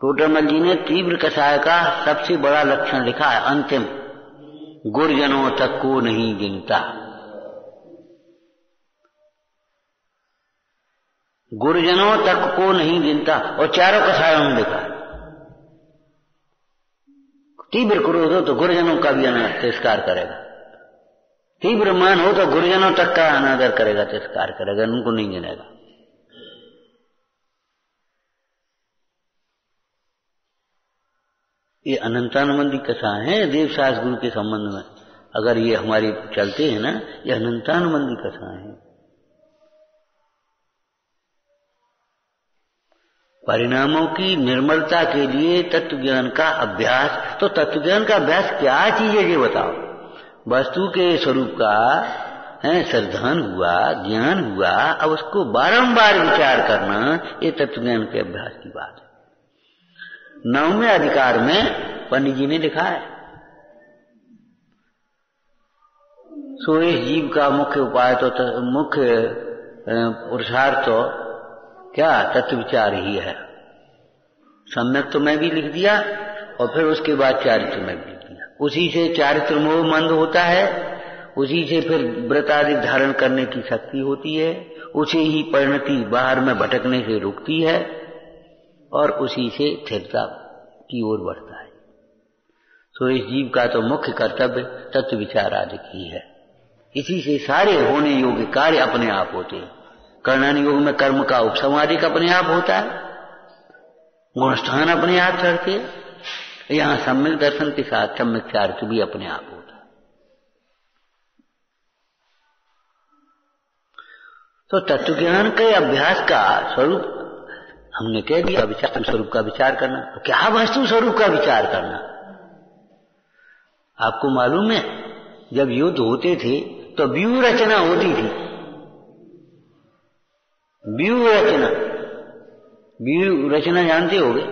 टोडरमल जी ने तीव्र कषाय का सबसे बड़ा लक्षण लिखा है, अंतिम, गुरजनों तक को नहीं गिनता। गुरजनों तक को नहीं गिनता, और चारों कषायों में लिखा है। तीव्र क्रोध हो तो गुरुजनों का भी तिरस्कार करेगा, तीव्र मान हो तो गुरुजनों तक का अनादर करेगा, तिरस्कार करेगा, उनको नहीं गिनेगा। ये अनंतानुबंधी कथाएं हैं देव शास्त्र गुरु के संबंध में। अगर ये हमारी चलते हैं ना, ये अनंतानुबंधी कथाएं हैं। परिणामों की निर्मलता के लिए तत्व ज्ञान का अभ्यास। तो तत्व ज्ञान का अभ्यास क्या चीज है ये बताओ। वस्तु के स्वरूप का है श्रद्धान हुआ, ज्ञान हुआ, अब उसको बारंबार विचार करना, ये तत्व ज्ञान के अभ्यास की बात है। 9वें अधिकार में पंडित जी ने लिखा है, सो इस जीव का मुख्य उपाय तो मुख्य पुरुषार्थ तो क्या तत्व विचार ही है। सम्यक तो मैं भी लिख दिया, और फिर उसके बाद चारित्र में भी लिख दिया। उसी से चारित्र मोह मंद होता है, उसी से फिर व्रत आदि धारण करने की शक्ति होती है, उसी ही परिणति बाहर में भटकने से रुकती है, और उसी से स्थिरता की ओर बढ़ता है। तो इस जीव का तो मुख्य कर्तव्य तत्व विचार आदि की है। इसी से सारे होने योग्य कार्य अपने आप होते हैं। कर्णन योग में कर्म का उपसमादिक अपने आप होता है, गुणस्थान अपने आप चढ़ते हैं। यहां सम्यक दर्शन के साथ सम्यक चारित्र भी अपने आप होता है। तो तत्व ज्ञान के अभ्यास का स्वरूप हमने कह दिया, विचार स्वरूप का विचार करना। तो क्या वस्तु स्वरूप का विचार करना? आपको मालूम है, जब युद्ध होते थे तो व्यूह रचना होती थी। व्यूह रचना, व्यूह रचना जानते होगे,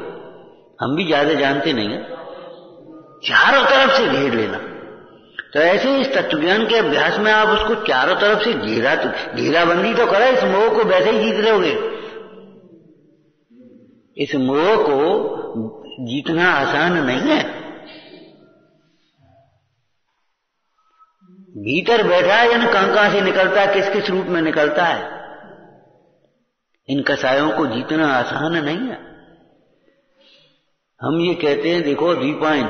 हम भी ज्यादा जानते नहीं है। चारों तरफ से घेर लेना। तो ऐसे इस तत्व ज्ञान के अभ्यास में आप उसको चारों तरफ से घेराबंदी तो करा, इस मोह को वैसे ही जीत रहोगे। इस मोह को जीतना आसान नहीं है। भीतर बैठा है, यानी कहां से निकलता है, किस किस रूप में निकलता है। इन कसायों को जीतना आसान नहीं है। हम ये कहते हैं, देखो द्वीपायन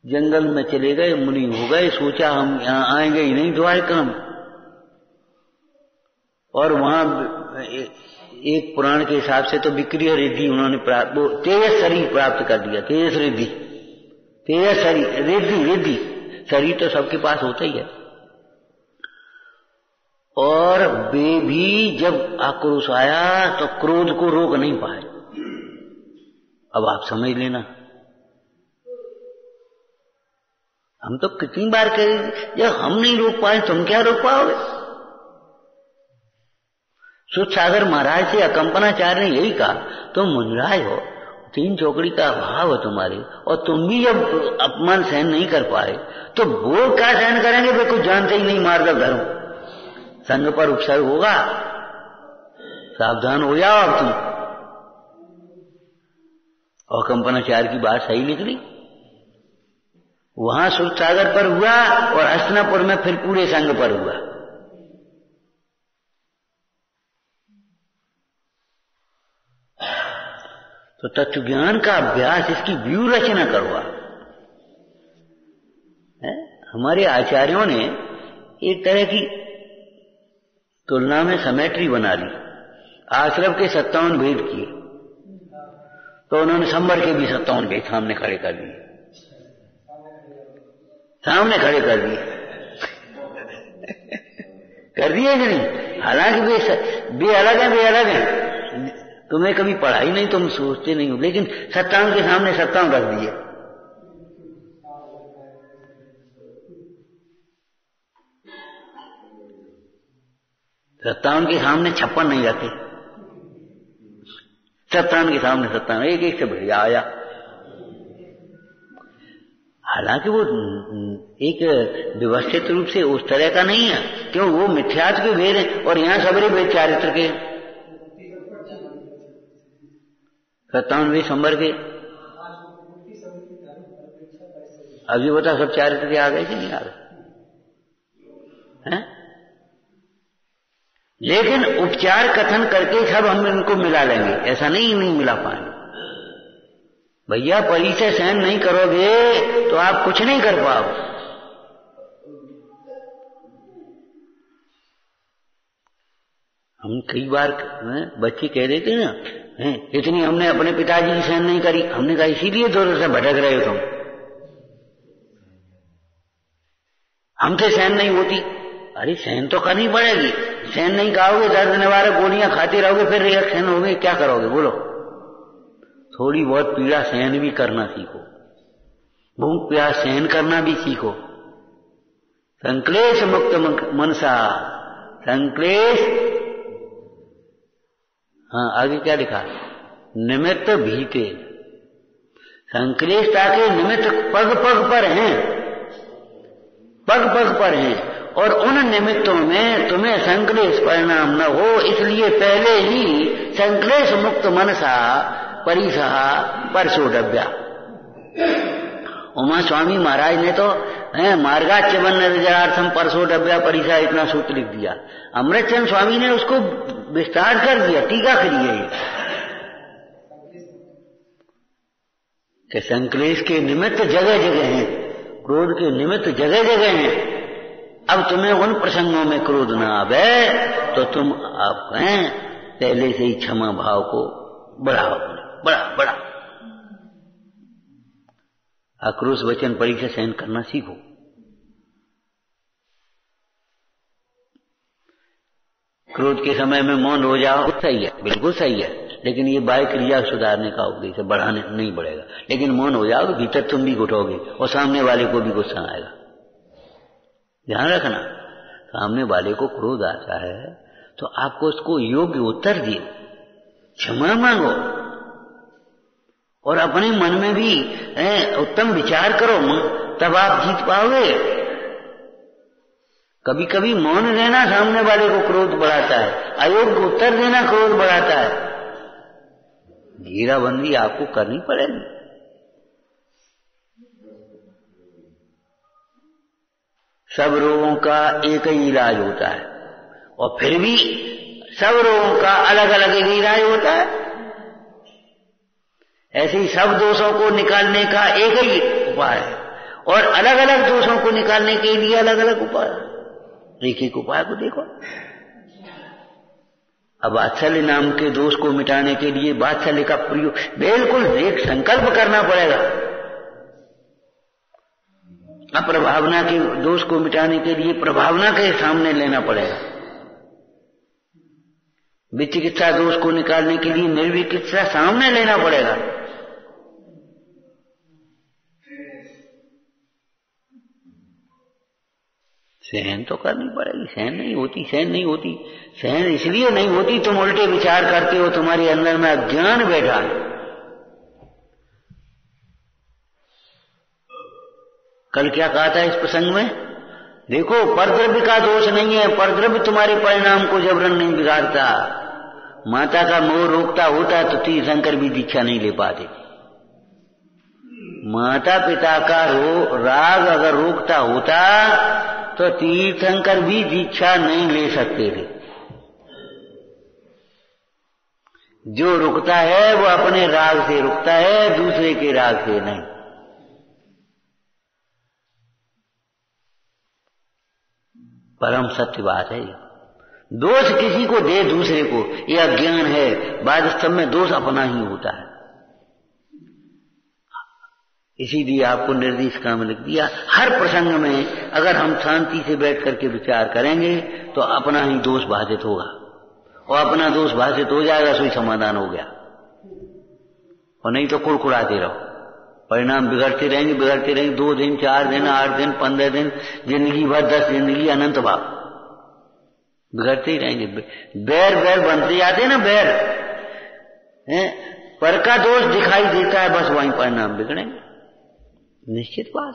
जंगल में चले गए, मुनि हो गए, सोचा हम यहां आएंगे ही नहीं द्वारका में। और वहां एक पुराण के हिसाब से तो विक्रिय रिद्धि उन्होंने तेजस शरीर प्राप्त कर दिया। तेजस रिद्धि, तेजस शरीर, रिद्धि शरीर तो सबके पास होता ही है। और वे भी जब आक्रोश आया तो क्रोध को रोक नहीं पाए। अब आप समझ लेना, हम तो कितनी बार कहें, जब हम नहीं रोक पाए तुम क्या रोक पाओगे। सुखसागर महाराज से अकंपनाचार्य ने यही कहा, तुम मुनिराज हो, 3 चौकड़ी का अभाव है तुम्हारे, और तुम भी जब अपमान सहन नहीं कर पाए तो वो क्या सहन करेंगे। वे कुछ जानते ही नहीं मार्ग धर्म, संग पर उपसर्ग होगा, सावधान हो जाओ अब तुम। और कंपनाचार्य की बात सही निकली। वहां सुखसागर पर हुआ और हस्तिनापुर में फिर पूरे संग पर हुआ। तो तत्व ज्ञान का अभ्यास, इसकी व्यूह रचना करवा। हमारे आचार्यों ने एक तरह की तुलना में समेट्री बना ली। आश्रम के 57 भेद किए, तो उन्होंने संबर के भी 57 भेद सामने खड़े कर दिए, सामने खड़े कर दिए कर दिए कि नहीं। हालांकि वे अलग हैं। तुम्हें कभी पढ़ाई नहीं, तुम सोचते नहीं हो, लेकिन 57 के सामने 57 रख दिए। सत्तावन के सामने 56 नहीं रखे, 57 के सामने 57, एक से बढ़िया आया। हालांकि वो एक व्यवस्थित रूप से उस तरह का नहीं है, क्यों वो मिथ्यात्व के भेद है और यहाँ सबरे भेद चारित्र के 57वें संबर के। अब ये बता सब चारित्र के आ गए कि नहीं आ गए हैं? लेकिन उपचार कथन करके सब हम इनको मिला लेंगे, ऐसा नहीं मिला पाएंगे। भैया परी से सहन नहीं करोगे तो आप कुछ नहीं कर पाओगे। हम कई बार बच्चे कह देते ना, इतनी हमने अपने पिताजी की सहन नहीं करी। हमने कहा इसीलिए दो से भटक रहे हो तुम, हमसे सहन नहीं होती। अरे सहन तो करनी पड़ेगी, सहन नहीं खाओगे दर्द निवारक गोलियां खाते रहोगे फिर रिएक्शन होगे, क्या करोगे बोलो? थोड़ी बहुत पीड़ा सहन भी करना सीखो, भूख प्यास सहन करना भी सीखो। संक्लेश मुक्त मनसा, संक्लेश, हाँ आगे क्या लिखा? निमित्त भीते, संक्लेशता के निमित्त पग पग पर हैं, पग पग पर हैं। और उन निमित्तों में तुम्हें संक्लेश परिणाम न हो, इसलिए पहले ही संक्लेश मुक्त मनसा परिसह परसोडव्या। उमा स्वामी महाराज ने तो मार्गाच्यवन निर्जरार्थम परसोडव्या परिसह इतना सूत्र लिख दिया। अमृतचंद स्वामी ने उसको विस्तार कर दिया, टीका करी है कि संक्लेश के निमित्त जगह जगह हैं, क्रोध के निमित्त जगह जगह हैं। अब तुम्हें उन प्रसंगों में क्रोध न आवे तो तुम आप पहले से ही क्षमा भाव को बढ़ाओ, बड़ा आक्रोश वचन परीक्षा सहन करना सीखो। क्रोध के समय में मौन हो जाओ, सही है, बिल्कुल सही है, लेकिन ये बाह्य क्रिया सुधारने का उपदेश है, बढ़ाने नहीं बढ़ेगा। लेकिन मौन हो जाओगे, भीतर तुम भी घुटोगे और सामने वाले को भी गुस्सा आएगा। ध्यान रखना, सामने वाले को क्रोध आता है तो आपको उसको योग्य उत्तर दिए, क्षमा मांगो और अपने मन में भी उत्तम विचार करो, तब आप जीत पाओगे। कभी कभी मौन रहना सामने वाले को क्रोध बढ़ाता है, अयोग्य उत्तर देना क्रोध बढ़ाता है। घेराबंदी आपको करनी पड़ेगी। सब रोगों का एक ही इलाज होता है और फिर भी सब रोगों का अलग अलग एक इलाज होता है। ऐसे ही सब दोषों को निकालने का एक ही उपाय है और अलग अलग दोषों को निकालने के लिए अलग अलग उपाय है। एक एक उपाय को देखो। अब वात्सल्य नाम के दोष को मिटाने के लिए वात्सल्य का प्रयोग बिल्कुल एक संकल्प करना पड़ेगा। अप्रभावना के दोष को मिटाने के लिए प्रभावना के सामने लेना पड़ेगा। विचिकित्सा दोष को निकालने के लिए निर्विचिकित्सा सामने लेना पड़ेगा। सहन तो करनी पड़ेगी, सहन नहीं होती, सहन नहीं होती। सहन इसलिए नहीं होती तुम उल्टे विचार करते हो, तुम्हारे अंदर में अज्ञान बैठा है। कल क्या कहा था इस प्रसंग में? देखो, परद्रव्य का दोष नहीं है, परद्रव्य तुम्हारे परिणाम को जबरन नहीं बिगाड़ता। माता का मोह रोकता होता तो तीर्थंकर भी दीक्षा नहीं ले पाते। माता पिता का राग अगर रोकता होता तो तीर्थंकर भी दीक्षा नहीं ले सकते थे। जो रुकता है वो अपने राग से रुकता है, दूसरे के राग से नहीं। परम सत्य बात है। दोष किसी को दे दूसरे को, यह अज्ञान है। वास्तव में दोष अपना ही होता है। इसीलिए आपको निर्देश काम लिख दिया। हर प्रसंग में अगर हम शांति से बैठ करके विचार करेंगे तो अपना ही दोष भाषित होगा और अपना दोष भाषित हो जाएगा तो ही समाधान हो गया। और नहीं तो कुड़कुड़ाते रहो, परिणाम बिगड़ते रहेंगे 2 दिन 4 दिन 8 दिन 15 दिन, जिंदगी भर 10 जिंदगी अनंत भाव बिगड़ते ही रहेंगे। बैर बनते जाते ना, बैर पर का दोष दिखाई देता है, बस वहीं परिणाम बिगड़ेंगे, निश्चित बात।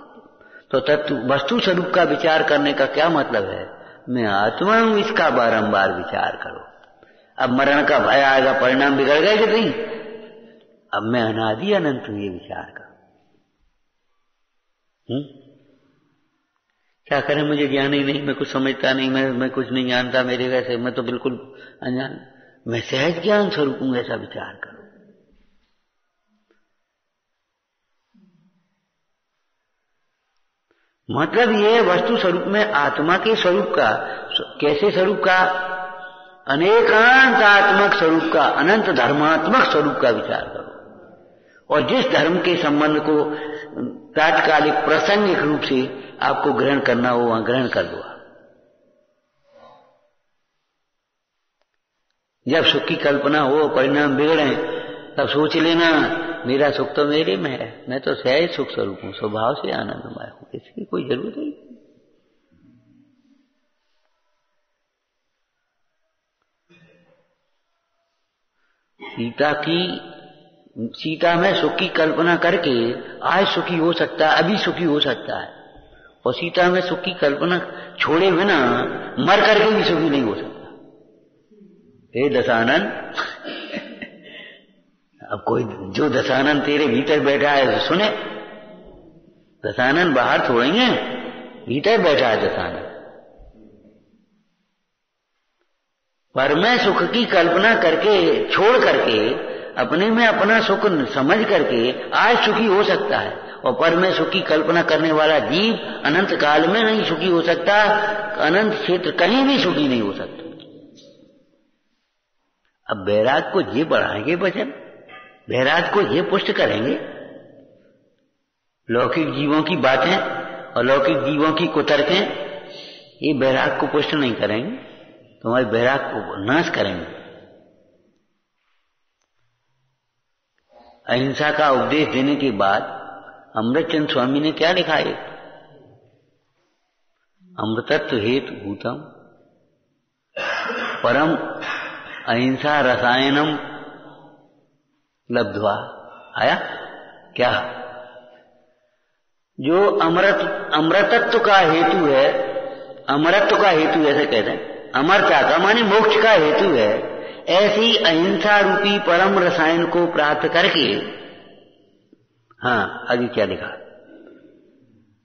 तो तत्व वस्तु स्वरूप का विचार करने का क्या मतलब है? मैं आत्मा हूं, इसका बारंबार विचार करो। अब मरण का भय आएगा, परिणाम बिगड़ गए कि नहीं? अब मैं अनादि अनंत हूं, ये विचार करो। क्या करें, मुझे ज्ञान ही नहीं, मैं कुछ समझता नहीं, मैं कुछ नहीं जानता, मेरे वैसे मैं तो बिल्कुल अनजान, मैं सहज ज्ञान स्वरूप हूं, ऐसा विचार करो। मतलब ये वस्तु स्वरूप में आत्मा के स्वरूप का, कैसे स्वरूप का? अनेकांतात्मक स्वरूप का, अनंत धर्मात्मक स्वरूप का विचार करो। और जिस धर्म के संबंध को तात्कालिक प्रासंगिक रूप से आपको ग्रहण करना हो, वहां ग्रहण कर दो। जब सुख की कल्पना हो, परिणाम बिगड़े, तब सोच लेना मेरा सुख तो मेरे में है, मैं तो सहज सुख स्वरूप हूं, स्वभाव से आनंदमय हूं, इसकी कोई जरूरत नहीं। सीता में सुख की कल्पना करके आज सुखी हो सकता है, अभी सुखी हो सकता है, और सीता में सुख की कल्पना छोड़े बिना मर करके भी सुखी नहीं हो सकता। हे दशानन, अब कोई जो दशानन तेरे भीतर बैठा है सुने, दशानन बाहर थोड़ी है, भीतर बैठा है दशानन। पर मैं सुख की कल्पना करके, छोड़ करके, अपने में अपना सुख समझ करके आज सुखी हो सकता है, और पर मैं सुख की कल्पना करने वाला जीव अनंत काल में नहीं सुखी हो सकता, अनंत क्षेत्र कहीं भी सुखी नहीं हो सकता। अब बैराग को ये बढ़ाएंगे वचन, बैराग को ये पुष्ट करेंगे, लौकिक जीवों की बातें और लौकिक जीवों की कुतर्कें ये बैराग को पुष्ट नहीं करेंगे, तुम्हारे बैराग को नाश करेंगे। अहिंसा का उपदेश देने के बाद अमृतचंद स्वामी ने क्या लिखा है? अमृतत्व हेतु भूतम परम अहिंसा रसायनम लब्ध्वा। आया क्या? जो अमृतत्व का हेतु है, अमरत्व का हेतु ऐसे कहते हैं, अमरता का माने मोक्ष का हेतु है, ऐसी अहिंसा रूपी परम रसायन को प्राप्त करके, हाँ आगे क्या लिखा?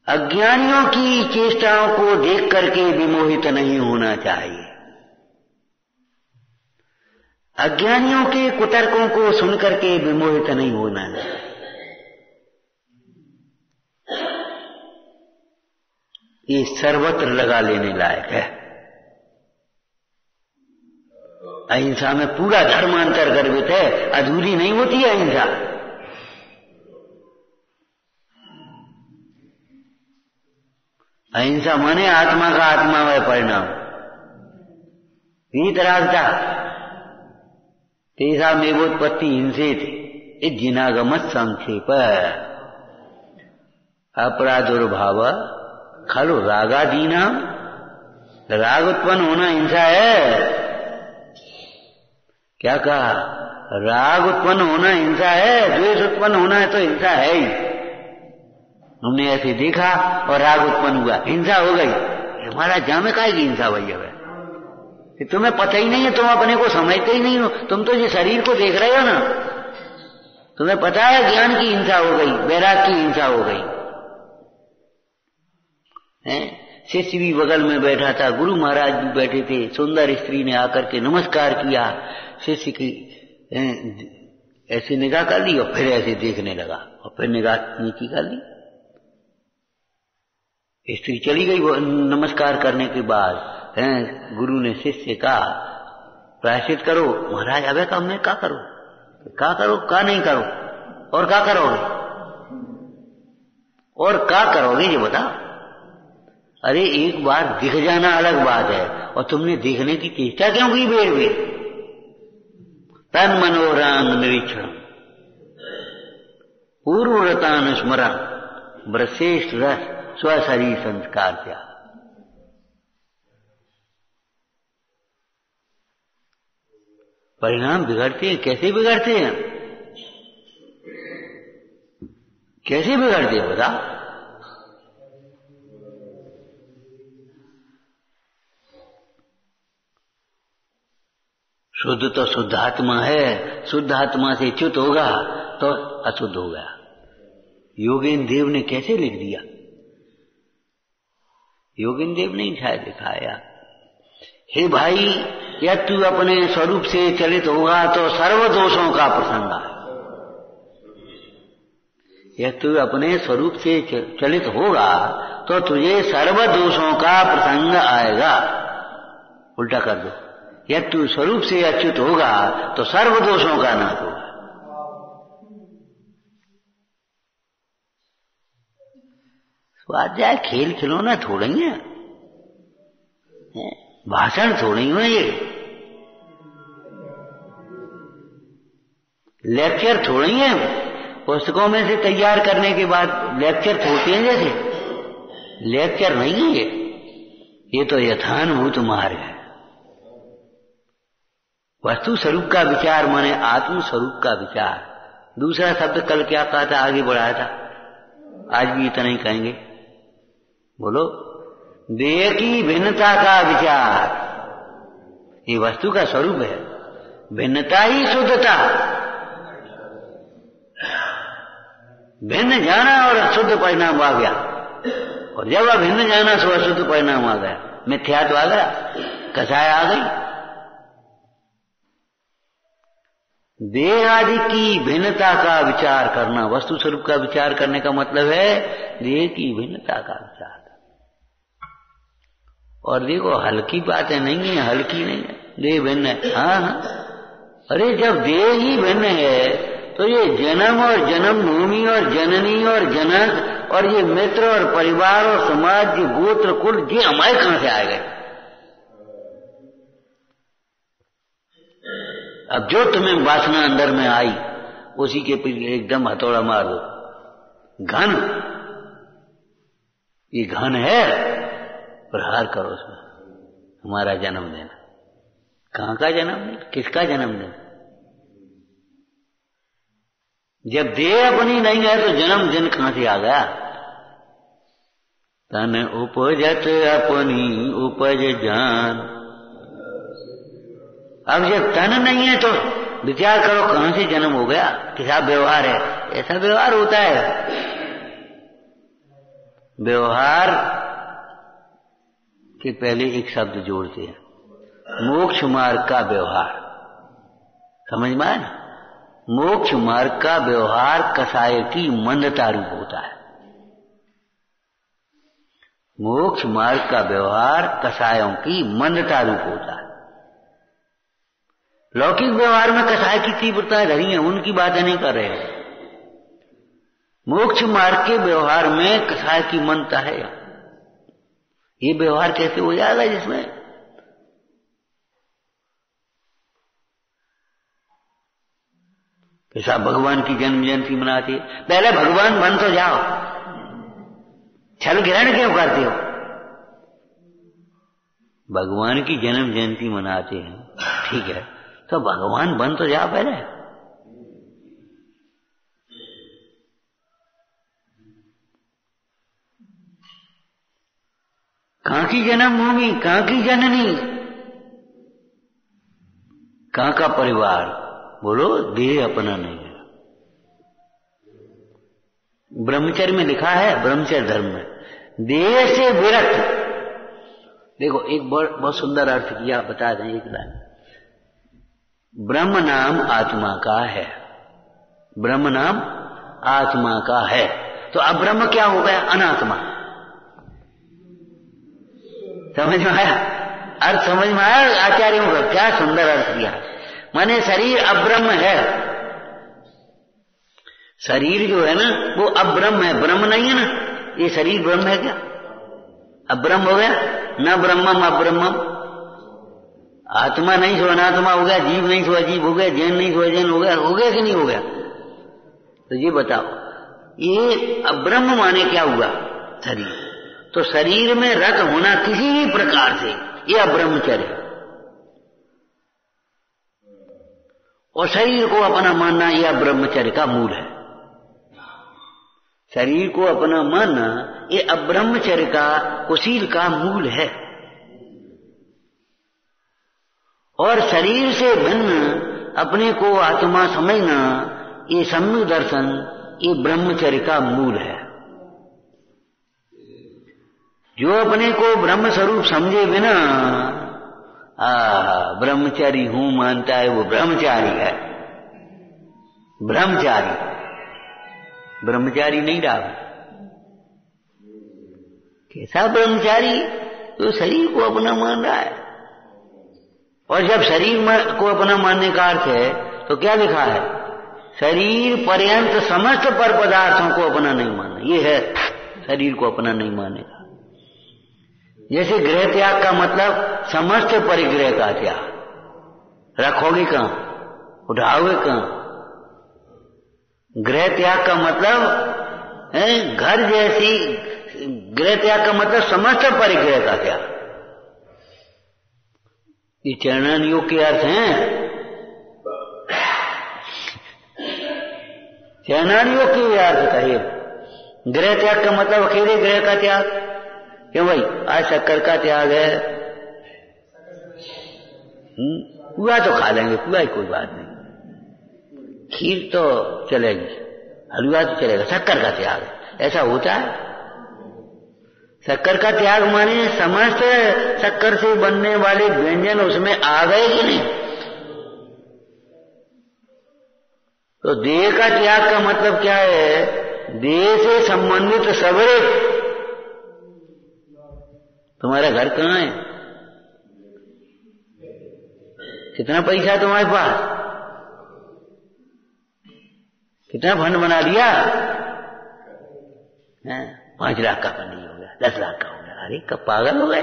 अज्ञानियों की चेष्टाओं को देख करके विमोहित नहीं होना चाहिए, अज्ञानियों के कुतर्कों को सुन करके विमोहित नहीं होना चाहिए। ये सर्वत्र लगा लेने लायक है। अहिंसा में पूरा धर्म अंतर्गर्भित है, अधूरी नहीं होती है अहिंसा। अहिंसा माने आत्मा का आत्मा में परिणाम। वीतरागता तेषा मेवोत्पत्ति हिंसेत इज्जिनागमत संक्षेप अपराधुर्भाव खलु रागादीना। राग उत्पन्न होना हिंसा है। क्या कहा? राग उत्पन्न होना हिंसा है, द्वेष उत्पन्न होना है तो हिंसा है ही। हमने ऐसे देखा और राग उत्पन्न हुआ, हिंसा हो गई। हमारा जामे काहे की हिंसा भैया है? तुम्हें पता ही नहीं है, तुम अपने को समझते ही नहीं हो, तुम तो ये शरीर को देख रहे हो ना। तुम्हें पता है ज्ञान की हिंसा हो गई, वैराग की हिंसा हो गई है। शिष्य भी बगल में बैठा था, गुरु महाराज भी बैठे थे, सुंदर स्त्री ने आकर के नमस्कार किया, शिष्य की ऐसी निगाह कर ली और फिर ऐसे देखने लगा और फिर निगाह नीची कर ली। स्त्री चली गई नमस्कार करने के बाद। गुरु ने शिष्य से कहा प्रायश्चित करो। महाराज अबे काम में क्या करो, क्या करो, क्या नहीं करो, और क्या करोगे, और क्या करोगे ये बता। अरे एक बार दिख जाना अलग बात है, और तुमने देखने की चेष्टा क्यों की बेर बेर? तन मनोरांग निरीक्षण पूर्वरतानुस्मरण ब्रश्रेष्ठ रस स्वशरीर संस्कार क्या। परिणाम बिगड़ते हैं। कैसे बिगड़ते हैं? कैसे बिगड़ते हैं बता? शुद्ध तो शुद्ध आत्मा है, शुद्ध आत्मा से च्युत होगा तो अशुद्ध हो गया। योगेंद्र देव ने कैसे लिख दिया? योगेंद्र देव ने शायद दिखाया, हे भाई, यदि तू अपने स्वरूप से चलित होगा तो सर्व दोषों का प्रसंग है। यदि तू अपने स्वरूप से चलित होगा तो तुझे सर्व दोषों का प्रसंग आएगा। उल्टा कर दो, यदि तू स्वरूप से अच्युत होगा तो सर्व दोषों का नाश होगा। स्वाध्याय खेल खिलौना थोड़ा ही है, भाषण थोड़ी हो, ये लेक्चर थोड़ी है। पुस्तकों में से तैयार करने के बाद लेक्चर होते हैं, जैसे लेक्चर नहीं है ये तो यथानुभूत मार्ग है। वस्तु स्वरूप का विचार माने आत्म स्वरूप का विचार। दूसरा शब्द कल क्या कहा था, आगे बढ़ाया था, आज भी इतना ही कहेंगे। बोलो, देह की भिन्नता का विचार, ये वस्तु का स्वरूप है। भिन्नता ही शुद्धता, भिन्न जाना और शुद्ध परिणाम आ गया। और जब अभिन्न जाना सो अशुद्ध परिणाम आ गया, मिथ्यात्व आ गया, कसाय आ गई। देह आदि की भिन्नता का विचार करना, वस्तु स्वरूप का विचार करने का मतलब है देह की भिन्नता का विचार। और देखो, हल्की बातें नहीं है, हल्की नहीं है, देह भिन्न है। हाँ, अरे जब देह ही भिन्न है तो ये जन्म और जन्म भूमि और जननी और जनक और ये मित्र और परिवार और समाज, ये गोत्र कुल, ये हमारे कहां से आ गए? अब जो तुम्हें वासना अंदर में आई उसी के पीछे एकदम हथौड़ा मार दो। घन, ये घन है, प्रहार करो उसमें। हमारा जन्मदिन, कहां का जन्मदिन, किसका जन्मदिन? जब देह अपनी नहीं है तो जन्मदिन कहां से आ गया? तन उपजत अपनी उपज जान। अब जब तन नहीं है तो विचार करो कहां से जन्म हो गया, कैसा व्यवहार है? ऐसा व्यवहार होता है। व्यवहार के पहले एक शब्द जोड़ते हैं, मोक्ष मार्ग का व्यवहार। समझ में आया ना? मोक्ष मार्ग का व्यवहार कसाय की मंदता रूप होता है। मोक्ष मार्ग का व्यवहार कसायों की मंदता रूप होता है। लौकिक व्यवहार में कसाय की तीव्रता धरी है, उनकी बातें नहीं कर रहे हैं। मोक्ष मार्ग के व्यवहार में कसाय की मंदता है। ये व्यवहार कैसे हो जाएगा जिसमें कैसा भगवान की जन्म जयंती मनाते? पहले भगवान बन तो जाओ, छल ग्रहण क्यों करते हो? भगवान की जन्म जयंती मनाते हैं, ठीक है, तो भगवान बन तो जाओ पहले। कहां की जन्मभूमि, कहां की जननी, कहां का परिवार? बोलो, देह अपना नहीं है। ब्रह्मचर्य में लिखा है, ब्रह्मचर्य धर्म में, देह से विरक्त। देखो, एक बहुत सुंदर अर्थ किया, बता दें एक लाइन। ब्रह्म नाम आत्मा का है, ब्रह्म नाम आत्मा का है, तो अब ब्रह्म क्या हो गया? अनात्मा। समझ में आया? अर्थ समझ में आया? आचार्यों का क्या सुंदर अर्थ किया। माने शरीर अब्रह्म है, शरीर जो है ना वो अब्रह्म है, ब्रह्म नहीं है ना। ये शरीर ब्रह्म है क्या? अब्रह्म हो गया, न ब्रह्मम अब्रह्मम। आत्मा नहीं सो अनात्मा हो गया, जीव नहीं सो अजीब हो गया, जैन नहीं सो अजैन हो गया कि नहीं हो गया? तो ये बताओ, ये अब्रह्म माने क्या हुआ? शरीर। तो शरीर में रत होना किसी भी प्रकार से ये अब्रह्मचर्य, और शरीर को अपना मानना यह ब्रह्मचर्य का मूल है। शरीर को अपना मानना ये अब्रह्मचर्य का, कुशील का मूल है। और शरीर से भिन्न अपने को आत्मा समझना, ये सम्यक दर्शन, ये ब्रह्मचर्य का मूल है। जो अपने को ब्रह्म स्वरूप समझे बिना ब्रह्मचारी हूं मानता है, वो ब्रह्मचारी है। ब्रह्मचारी, ब्रह्मचारी नहीं रहा। कैसा ब्रह्मचारी? तो शरीर को अपना मान रहा है। और जब शरीर को अपना मानने का अर्थ है तो क्या लिखा है? शरीर पर्यंत समस्त पर पदार्थों को अपना नहीं मानना। ये है शरीर को अपना नहीं मानने का। जैसे गृह त्याग का मतलब समस्त परिग्रह का त्याग। रखोगे कहां, उठाओगे कहां? गृह त्याग का मतलब है घर जैसी, गृह त्याग का मतलब समस्त परिग्रह का त्याग। ये चरणान योग के अर्थ हैं। चरणान योग के अर्थ कहे। गृह त्याग का मतलब अकेले गृह का त्याग। क्यों भाई, आज शक्कर का त्याग है, पुआ तो खा लेंगे, पुआ ही कोई बात नहीं, खीर तो चलेगी, हलवा तो चलेगा, शक्कर का त्याग ऐसा होता है? शक्कर का त्याग माने समस्त शक्कर से बनने वाले व्यंजन उसमें आ गए कि नहीं? तो देह का त्याग का मतलब क्या है? देह से संबंधित सबरे। तुम्हारा घर कहां है? कितना पैसा तुम्हारे पास? कितना फंड बना दिया? 5 लाख का फंड हो गया, 10 लाख का हो गया। अरे कब पागल हो गए?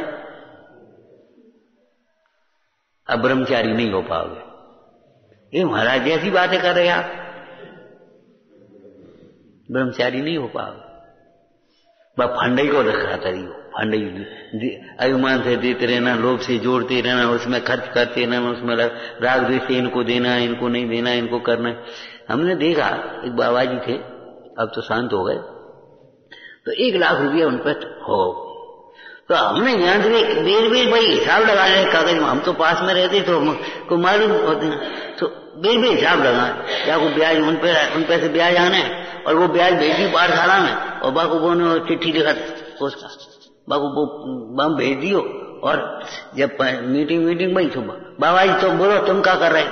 अब ब्रह्मचारी नहीं हो पाओगे। ये महाराज जैसी बातें कर रहे आप, ब्रह्मचारी नहीं हो पाओगे। बस फंड ही को रखा तरी हो, फंड ही अभिमान से देते रहना, लोभ से जोड़ते रहना, उसमें खर्च करते रहना, उसमें राग द्वेष से इनको देना, इनको नहीं देना, इनको करना। हमने देखा एक बाबा जी थे, अब तो शांत हो गए, तो 1 लाख रुपया उन पर हो, तो हमने यहाँ से बेर भाई हिसाब लगा रहे कागज में। हम तो पास में रहते तो हमको मालूम होते, तो बेर हिसाब लगा क्या को ब्याज उन पैसे ब्याज आने, और वो ब्याज भेजी पाठशाला में, और बाको वो चिट्ठी लिखा उसका, बाको वो भेज दियो। और जब मीटिंग भाई तो बाबा जी तो बोलो तुम क्या कर रहे?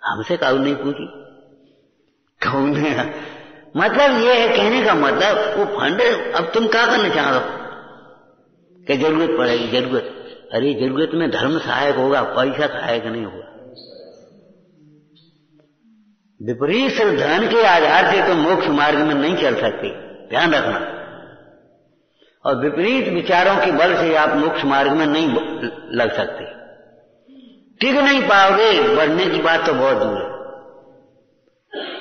हमसे काहू नहीं पूछी, कौन है? मतलब ये है, कहने का मतलब वो फंड अब तुम क्या करना चाह रहे हो? कि जरूरत पड़ेगी, जरूरत। अरे जरूरत में धर्म सहायक होगा, पैसा सहायक नहीं होगा। विपरीत श्रद्धान के आधार से तो मोक्ष मार्ग में नहीं चल सकते, ध्यान रखना। और विपरीत विचारों के बल से आप मोक्ष मार्ग में नहीं लग सकते, टिक नहीं पाओगे। बढ़ने की बात तो बहुत दूर है,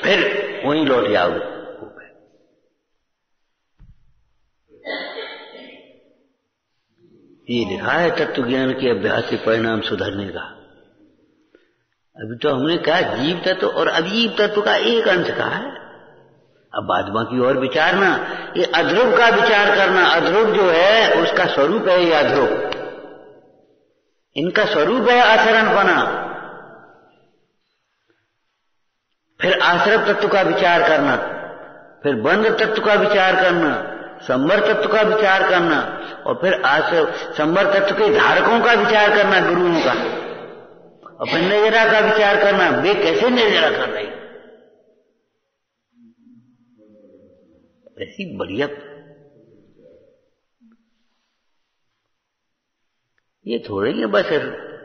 फिर वहीं लौट जाओगे। ये लिखा है तत्व ज्ञान के अभ्यास से परिणाम सुधरने का। अभी तो हमने कहा जीव तत्व और अजीव तत्व का एक अंश का है। अब बाद बाकी और विचारना, ये अध्रुव का विचार करना। अध्रुव जो है उसका स्वरूप है ये अध्रुव, इनका स्वरूप है आचरणपना। फिर आश्रव तत्व का विचार करना, फिर बंध तत्व का विचार करना, संवर तत्व का विचार करना, और फिर संवर तत्व के धारकों का विचार करना, गुरुओं का, और फिर निर्जरा का विचार करना, वे कैसे निर्जरा कर रहे। ऐसी बढ़िया, ये थोड़े ही बस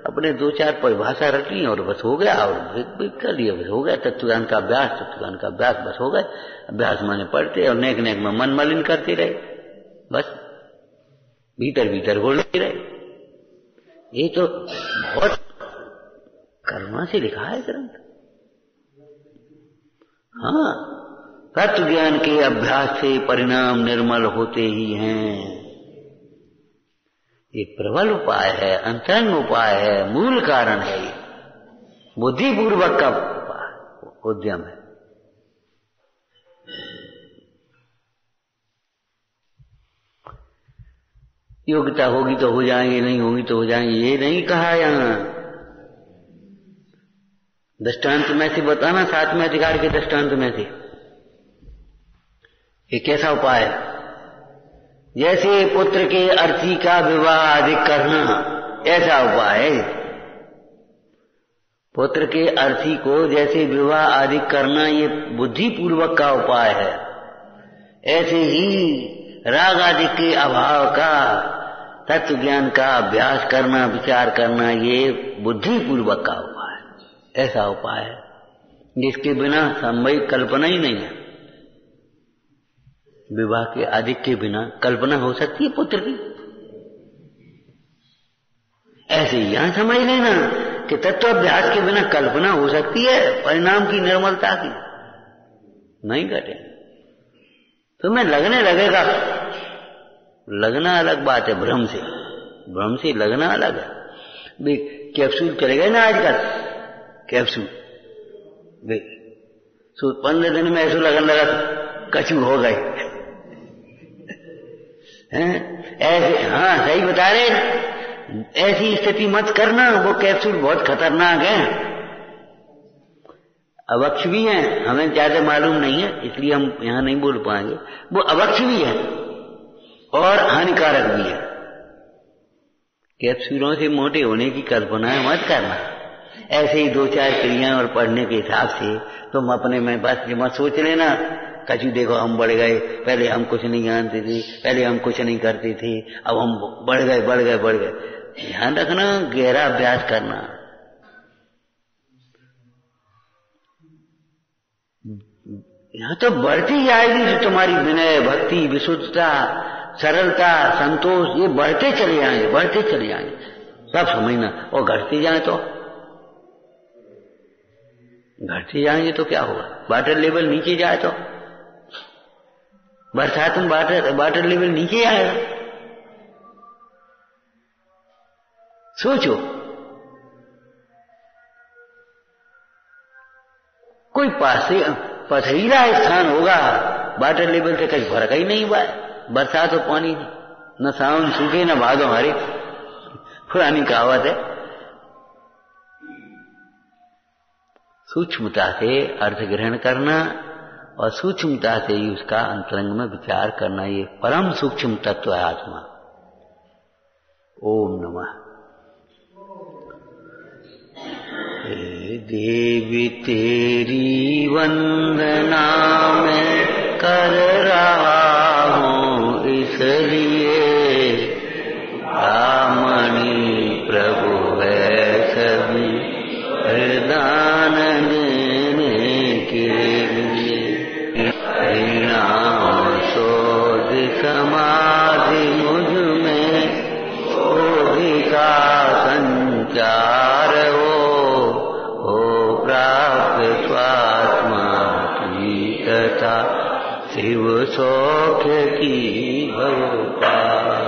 अपने 2-4 परिभाषा रखी और बस हो गया, और कर लिया बस हो गया। तत्वज्ञान का अभ्यास, तत्वज्ञान का अभ्यास, बस हो गए। अभ्यास माने पढ़ते और नेक नेक में मन मलिन करते रहे, बस भीतर भीतर घोलते रहे। ये तो बहुत करुणा से लिखा है ग्रंथ। हाँ, तत्व ज्ञान के अभ्यास से परिणाम निर्मल होते ही हैं। ये प्रबल उपाय है, अंतरंग उपाय है, मूल कारण है। ये बुद्धिपूर्वक का उद्यम है। योग्यता होगी तो हो जाएंगे, नहीं होगी तो हो जाएंगे, ये नहीं कहा यहां। दृष्टांत में से बताना, 7वें अधिकार के दृष्टांत में से एक ऐसा उपाय है जैसे पुत्र के अर्थी का विवाह आदि करना, ऐसा उपाय है। पुत्र के अर्थी को जैसे विवाह आदि करना ये बुद्धिपूर्वक का उपाय है, ऐसे ही राग आदि के अभाव का तत्व ज्ञान का अभ्यास करना, विचार करना, ये बुद्धिपूर्वक का उपाय है। ऐसा उपाय है जिसके बिना संभव कल्पना ही नहीं है। विवाह के आदि के बिना कल्पना हो सकती है पुत्र की? ऐसे ही यहां समझ लेना कि तत्वाभ्यास के बिना कल्पना हो सकती है परिणाम की निर्मलता की? नहीं घटे। तुम्हें लगने लगेगा, लगना अलग बात है, भ्रम से लगना अलग है। कैप्सूल चले गए ना आजकल, कैप्सूल 15 दिन में ऐसा लगने लगा कछू हो गए ऐसे। हाँ सही बता रहे, ऐसी स्थिति मत करना, वो कैप्सूल बहुत खतरनाक है। अवक्ष भी है, हमें ज्यादा मालूम नहीं है इसलिए हम यहां नहीं बोल पाएंगे। वो अवक्ष भी है और हानिकारक भी है। कैप्सूलों से मोटे होने की कल्पना मत करना। ऐसे ही 2-4 क्रियाएं और पढ़ने के हिसाब से तुम अपने में बस मत सोच लेना कछु देखो हम बढ़ गए, पहले हम कुछ नहीं जानते थे, पहले हम कुछ नहीं करते थे, अब हम बढ़ गए। ध्यान रखना, गहरा अभ्यास करना। यहां तो बढ़ती जाएगी जो तुम्हारी विनय, भक्ति, विशुद्धता, सरलता, संतोष, ये बढ़ते चले जाएंगे सब समझना। और घटते जाएंगे तो क्या होगा? वाटर लेवल नीचे जाए तो बरसात में वाटर लेवल नीचे आएगा। सोचो, कोई पथरीला स्थान होगा, वाटर लेवल से कहीं फर्क ही नहीं हुआ है। बरसात और पानी न सावन सूखे न भादों हरे, पुरानी कहावत है। सूक्ष्मता से अर्थ ग्रहण करना और सूक्ष्मता से ही उसका अंतरंग में विचार करना, ये परम सूक्ष्म तत्व है आत्मा। ओम नमः। देवी तेरी वंदना मैं कर रहा हूँ, इसलिए रामणी प्रभु है सभी वरदान देने के लिए। शोध समाधि मुझ में शोधि का संचार हो प्राप्त स्वात्मा की तथा शिव सौख्य की भवपार।